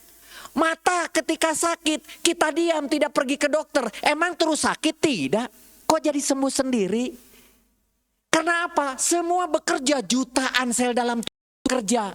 Mata ketika sakit, kita diam tidak pergi ke dokter. Emang terus sakit? Tidak. Kok jadi sembuh sendiri? Karena apa? Semua bekerja, jutaan sel dalam tubuh bekerja.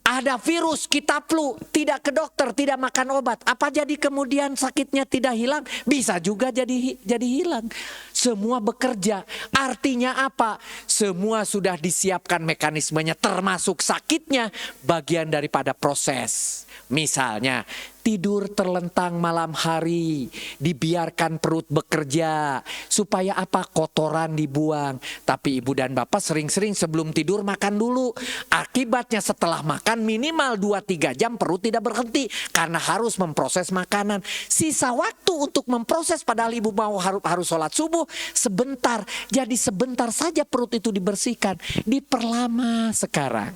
Ada virus, kita flu, tidak ke dokter, tidak makan obat. Apa jadi kemudian sakitnya tidak hilang? Bisa juga jadi hilang. Semua bekerja. Artinya apa? Semua sudah disiapkan mekanismenya, termasuk sakitnya bagian daripada proses. Misalnya tidur terlentang malam hari, dibiarkan perut bekerja, supaya apa? Kotoran dibuang. Tapi ibu dan bapak sering-sering sebelum tidur makan dulu. Akibatnya setelah makan minimal 2-3 jam perut tidak berhenti, karena harus memproses makanan. Sisa waktu untuk memproses, padahal ibu mau harus sholat subuh, sebentar. Jadi sebentar saja perut itu dibersihkan. Diperlama sekarang.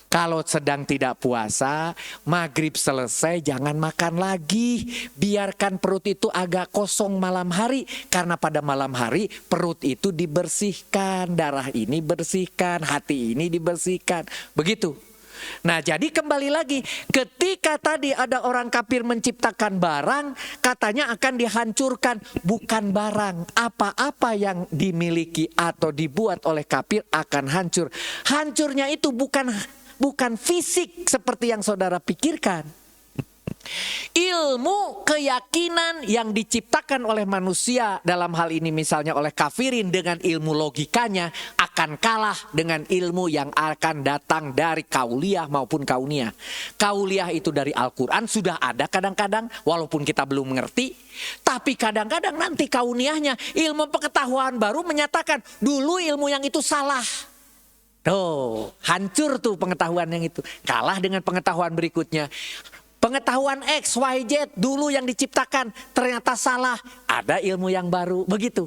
Kalau sedang tidak puasa, maghrib selesai jangan makan lagi. Biarkan perut itu agak kosong malam hari. Karena pada malam hari perut itu dibersihkan. Darah ini bersihkan, hati ini dibersihkan. Begitu. Nah jadi kembali lagi, ketika tadi ada orang kafir menciptakan barang, katanya akan dihancurkan. Bukan barang, apa-apa yang dimiliki atau dibuat oleh kafir akan hancur. Hancurnya itu bukan fisik seperti yang saudara pikirkan. Ilmu keyakinan yang diciptakan oleh manusia, dalam hal ini misalnya oleh kafirin, dengan ilmu logikanya akan kalah dengan ilmu yang akan datang dari kauliyah maupun kauniyah. Kauliyah itu dari Al-Quran sudah ada kadang-kadang, walaupun kita belum mengerti. Tapi kadang-kadang nanti kauniyahnya, ilmu pengetahuan baru menyatakan dulu ilmu yang itu salah. Tuh, hancur tuh pengetahuan yang itu. Kalah dengan pengetahuan berikutnya. Pengetahuan X, Y, Z dulu yang diciptakan ternyata salah. Ada ilmu yang baru, begitu.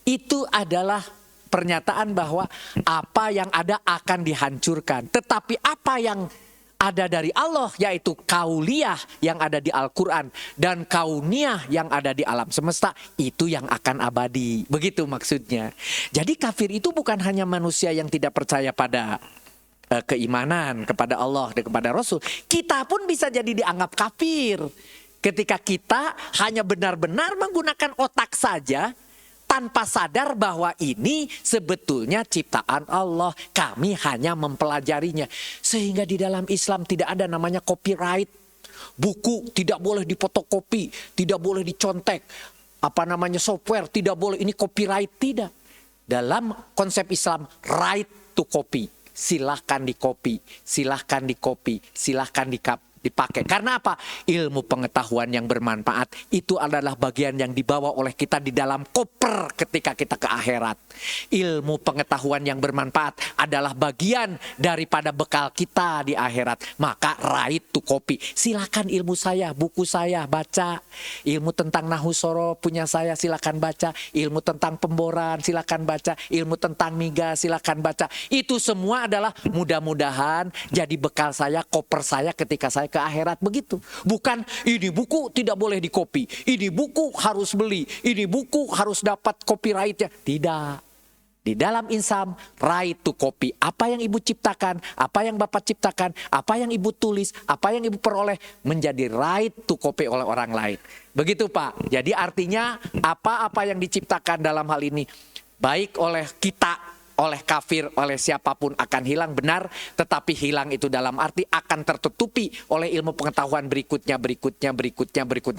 Itu adalah pernyataan bahwa apa yang ada akan dihancurkan. Tetapi apa yang ada dari Allah, yaitu kauliyah yang ada di Al-Quran dan kauniyah yang ada di alam semesta, itu yang akan abadi. Begitu maksudnya. Jadi kafir itu bukan hanya manusia yang tidak percaya pada keimanan kepada Allah dan kepada Rasul. Kita pun bisa jadi dianggap kafir ketika kita hanya benar-benar menggunakan otak saja tanpa sadar bahwa ini sebetulnya ciptaan Allah. Kami hanya mempelajarinya. Sehingga di dalam Islam tidak ada namanya copyright. Buku tidak boleh difotokopi, tidak boleh dicontek. Software tidak boleh, ini copyright, tidak. Dalam konsep Islam, right to copy. Silahkan dikopi, silahkan dikopi, silahkan dipakai. Karena apa? Ilmu pengetahuan yang bermanfaat itu adalah bagian yang dibawa oleh kita di dalam koper ketika kita ke akhirat. Ilmu pengetahuan yang bermanfaat adalah bagian daripada bekal kita di akhirat. Maka right to copy. Silakan ilmu saya, buku saya, baca. Ilmu tentang Nahwu Shoroh punya saya, silakan baca. Ilmu tentang pemboran, silakan baca. Ilmu tentang migas, silakan baca. Itu semua adalah mudah-mudahan jadi bekal saya, koper saya ketika saya ke akhirat, begitu. Bukan ini buku tidak boleh dikopi, ini buku harus beli, ini buku harus dapat copyrightnya. Tidak. Di dalam Islam, right to copy. Apa yang ibu ciptakan, apa yang bapak ciptakan, apa yang ibu tulis, apa yang ibu peroleh menjadi right to copy oleh orang lain. Begitu Pak. Jadi artinya apa-apa yang diciptakan dalam hal ini, baik oleh kita, oleh kafir, oleh siapapun akan hilang, benar. Tetapi hilang itu dalam arti akan tertutupi oleh ilmu pengetahuan berikutnya,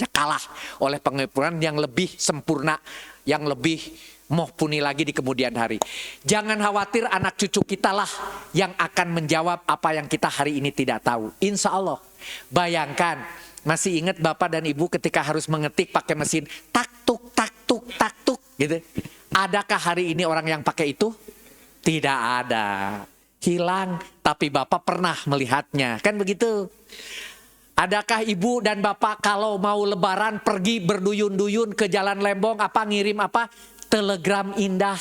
kalah oleh pengetahuan yang lebih sempurna, yang lebih mumpuni lagi di kemudian hari. Jangan khawatir, anak cucu kita lah yang akan menjawab apa yang kita hari ini tidak tahu. Insya Allah. Bayangkan, masih ingat bapak dan ibu ketika harus mengetik pakai mesin tak-tuk, tak-tuk, tak-tuk gitu. Adakah hari ini orang yang pakai itu? Tidak ada. Hilang, tapi bapak pernah melihatnya. Kan begitu? Adakah ibu dan bapak kalau mau lebaran pergi berduyun-duyun ke Jalan Lembong, ngirim telegram indah,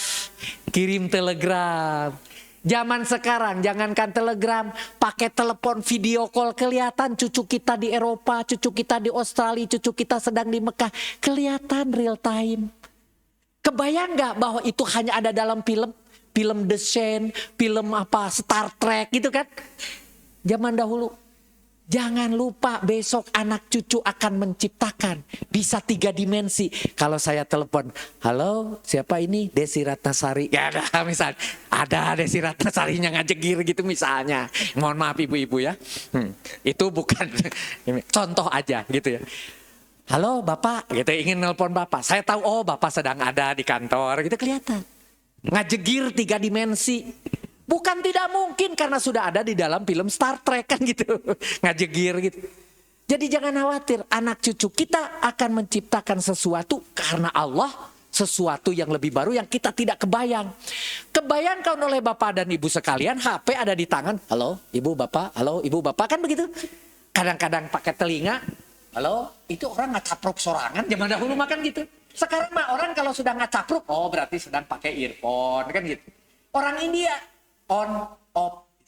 kirim telegram. Zaman sekarang jangankan telegram, pakai telepon video call kelihatan cucu kita di Eropa, cucu kita di Australia, cucu kita sedang di Mekah, kelihatan real time. Kebayang nggak bahwa itu hanya ada dalam film The Shane, film Star Trek gitu kan? Zaman dahulu. Jangan lupa besok anak cucu akan menciptakan. Bisa 3 dimensi. Kalau saya telepon, halo siapa ini? Desi Ratnasari. Ya ada misalnya. Ada Desi Ratnasarinya ngajegir gitu misalnya. Mohon maaf ibu-ibu ya. Itu bukan contoh aja gitu ya. Halo bapak, gitu ingin nelpon bapak. Saya tahu bapak sedang ada di kantor, gitu kelihatan. Ngajegir 3 dimensi. Bukan tidak mungkin karena sudah ada di dalam film Star Trek kan gitu. Ngajegir gitu. Jadi jangan khawatir, anak cucu kita akan menciptakan sesuatu karena Allah, sesuatu yang lebih baru yang kita tidak kebayang. Kebayangkan oleh bapak dan ibu sekalian, HP ada di tangan. Halo ibu bapak kan begitu. Kadang-kadang pakai telinga. Halo, itu orang ngacapruk sorangan, zaman dahulu makan gitu. Sekarang mah orang kalau sudah ngacapruk, berarti sedang pakai earphone kan gitu. Orang India on off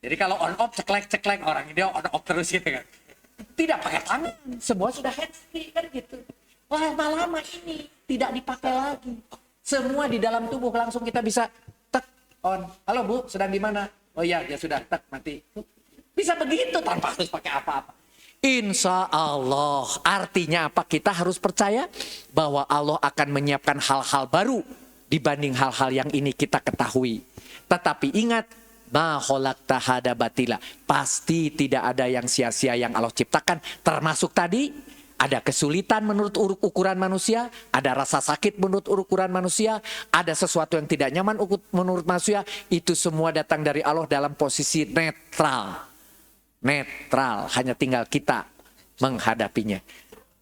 Jadi kalau on off ceklek orang ini on off terus gitu kan. Tidak pakai tangan, semua sudah hands-free kan gitu. Lama-lama ini tidak dipakai lagi. Semua di dalam tubuh langsung kita bisa tek on. Halo Bu, sedang di mana? Oh iya, ya sudah tek mati. Bisa begitu tanpa harus pakai apa-apa. Insya Allah. Artinya apa? Kita harus percaya bahwa Allah akan menyiapkan hal-hal baru dibanding hal-hal yang ini kita ketahui. Tetapi ingat, ma khalaqta hada batila. Pasti tidak ada yang sia-sia yang Allah ciptakan. Termasuk tadi, ada kesulitan menurut ukuran manusia, ada rasa sakit menurut ukuran manusia, ada sesuatu yang tidak nyaman menurut manusia. Itu semua datang dari Allah dalam posisi netral. Netral, hanya tinggal kita menghadapinya.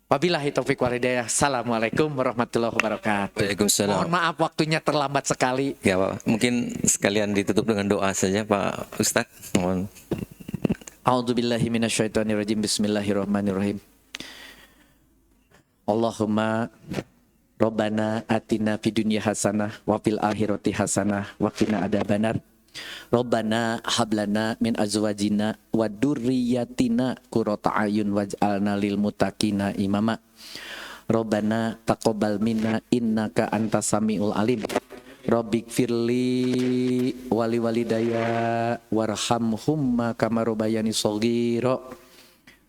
Wabillahi taufiq wal hidayah. Assalamualaikum warahmatullahi wabarakatuh. Waalaikumsalam. Mohon maaf waktunya terlambat sekali. Ya Pak, mungkin sekalian ditutup dengan doa saja Pak Ustadz. Mohon. A'udzubillahi minasyaitonirrajim. Bismillahirrahmanirrahim. Allahumma Rabbana atina fid dunya hasanah wa fil akhirati hasanah wa qina adzabannar. Rabbana hablana min azwajina wa dzurriyyatina qurrata ayun waj'alna lil muttaqina imama. Rabbana taqabbal minna innaka antas samiul alim. Rabbighfirli wali walidayya warhamhumma kama rabbayani shaghira.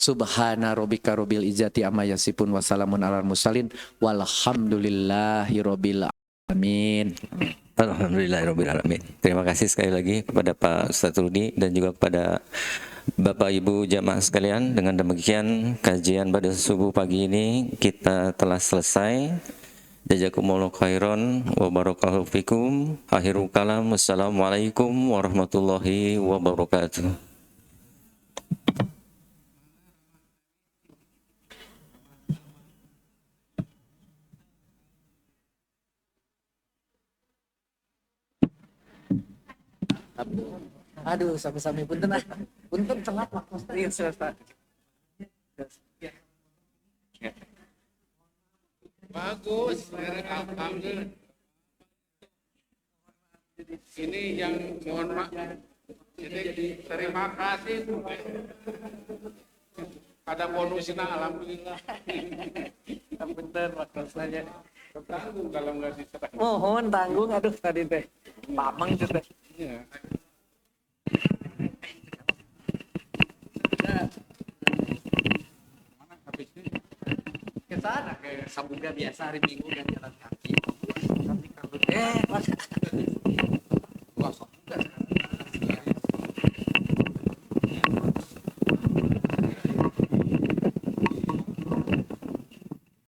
Subhana rabbika rabbil izzati amma yasifun wa salamun alal mursalin walhamdulillahi rabbil alamin. Alhamdulillahirrahmanirrahim. Terima kasih sekali lagi kepada Pak Ustadz Rudi dan juga kepada Bapak Ibu jamaah sekalian. Dengan demikian kajian pada subuh pagi ini kita telah selesai. Jazakumullahu khairan wa barakallahu fikum. Akhirul kalam. Wassalamualaikum warahmatullahi wabarakatuh. Aduh, sami-sami punten ah. Punten telat waktu serius Ustaz. Bagus, alhamdulillah. Ini yang mohon maaf. Jadi terima kasih. Ada bonusnya alhamdulillah. Punten waktu saja. Tanggung kalau nggak diserah. Mohon tanggung, aduh tadi teh. Pamang tuh teh. Iya. Mana habisnya? Ke sana ke Sabuga biasa hari Minggu kan jalan kaki. Tapi kalau